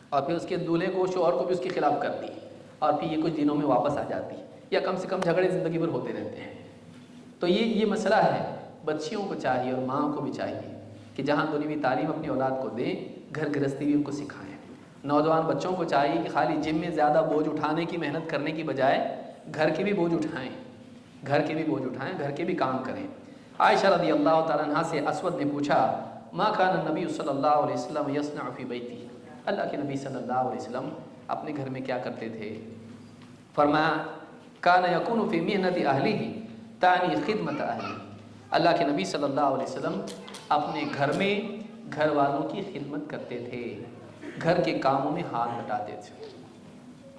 اور پھر اس کے دولہے کو، شوہر کو بھی اس کے خلاف کرتی ہے، اور پھر یہ کچھ دنوں میں واپس آ جاتی ہے، یا کم سے کم جھگڑے زندگی بھر ہوتے رہتے ہیں۔ تو یہ مسئلہ ہے، بچیوں کو چاہیے اور ماں کو بھی چاہیے کہ جہاں دنیوی تعلیم اپنی اولاد کو دیں، گھر گرہستی بھی ان کو سکھائیں۔ نوجوان بچوں کو چاہیے کہ خالی جم میں زیادہ بوجھ اٹھانے کی محنت کرنے کی بجائے گھر کے بھی بوجھ اٹھائیں، گھر کے بھی کام کریں۔ عائشہ رضی اللہ تعالیٰ عنہ سے اسود نے پوچھا ما کان النبی صلی اللہ علیہ وسلم یصنع فی بیتی، اللہ کے نبی صلی اللہ علیہ وسلم اپنے گھر میں کیا کرتے تھے؟ فرمایا کان یکون فی محنت اہلہ تعنی خدمت اہلہ، اللہ کے نبی صلی اللہ علیہ وسلم اپنے گھر میں گھر والوں کی خدمت کرتے تھے، گھر کے کاموں میں ہاتھ بٹاتے تھے،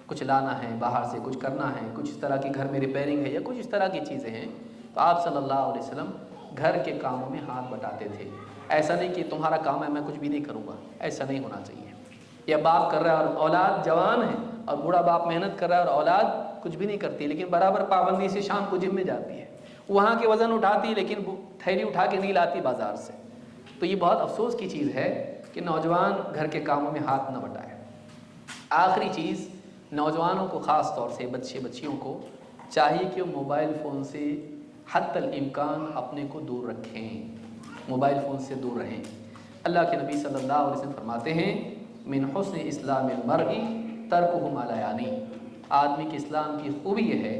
کچھ لانا ہے باہر سے، کچھ کرنا ہے، کچھ اس طرح کی گھر میں ریپیئرنگ ہے یا کچھ اس طرح کی چیزیں ہیں، تو آپ صلی اللہ علیہ وسلم گھر کے کاموں میں ہاتھ بٹاتے تھے۔ ایسا نہیں کہ تمہارا کام ہے میں کچھ بھی نہیں کروں گا، ایسا نہیں ہونا چاہیے۔ یا باپ کر رہا ہے اور اولاد جوان ہے، اور بوڑھا باپ محنت کر رہا ہے اور اولاد کچھ بھی نہیں کرتی، لیکن برابر پابندی سے شام کو جم میں جاتی ہے، وہاں کے وزن اٹھاتی ہے لیکن تھیلی اٹھا کے نہیں لاتی بازار سے۔ تو یہ بہت افسوس کی چیز ہے کہ نوجوان گھر کے کاموں میں ہاتھ نہ بٹائے۔ آخری چیز، نوجوانوں کو خاص طور سے بچیوں کو چاہیے کہ وہ موبائل فون سے حتی الامکان اپنے کو دور رکھیں۔ موبائل فون سے دور رہیں۔ اللہ کے نبی صلی اللہ علیہ وسلم فرماتے ہیں من حسن اسلام المرء ترکہ ما لا یعنی، آدمی کے اسلام کی خوبی یہ ہے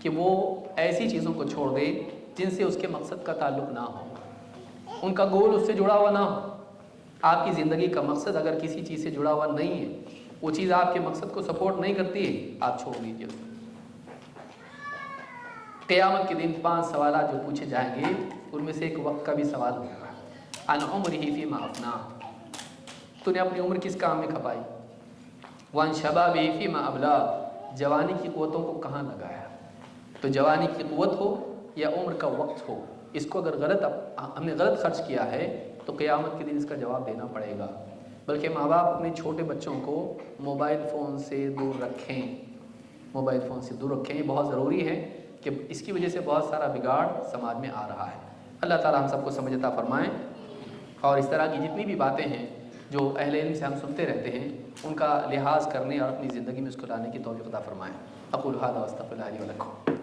کہ وہ ایسی چیزوں کو چھوڑ دے جن سے اس کے مقصد کا تعلق نہ ہو، ان کا گول اس سے جڑا ہوا نہ ہو۔ آپ کی زندگی کا مقصد اگر کسی چیز سے جڑا ہوا نہیں ہے، وہ چیز آپ کے مقصد کو سپورٹ نہیں کرتی ہے، آپ چھوڑ دیجیے اس کو۔ قیامت کے دن 5 سوالات جو پوچھے جائیں گے، ان میں سے ایک وقت کا بھی سوال ہوگا، عن عمرہ فیما افنا، تو نے اپنی عمر کس کام میں کھپائی، وان شبابہ فیما ابلا، جوانی کی قوتوں کو کہاں لگایا۔ تو جوانی کی قوت ہو یا عمر کا وقت ہو، اس کو اگر ہم نے غلط خرچ کیا ہے تو قیامت کے دن اس کا جواب دینا پڑے گا۔ بلکہ ماں باپ اپنے چھوٹے بچوں کو موبائل فون سے دور رکھیں، موبائل فون سے دور رکھیں، یہ بہت ضروری ہے کہ اس کی وجہ سے بہت سارا بگاڑ سماج میں آ رہا ہے۔ اللہ تعالیٰ ہم سب کو سمجھ عطا فرمائیں، اور اس طرح کی جتنی بھی باتیں ہیں جو اہل علم سے ہم سنتے رہتے ہیں، ان کا لحاظ کرنے اور اپنی زندگی میں اس کو لانے کی توفیق عطا فرمائیں۔ اقول ھذا واستغفر اللہ لی ولکم۔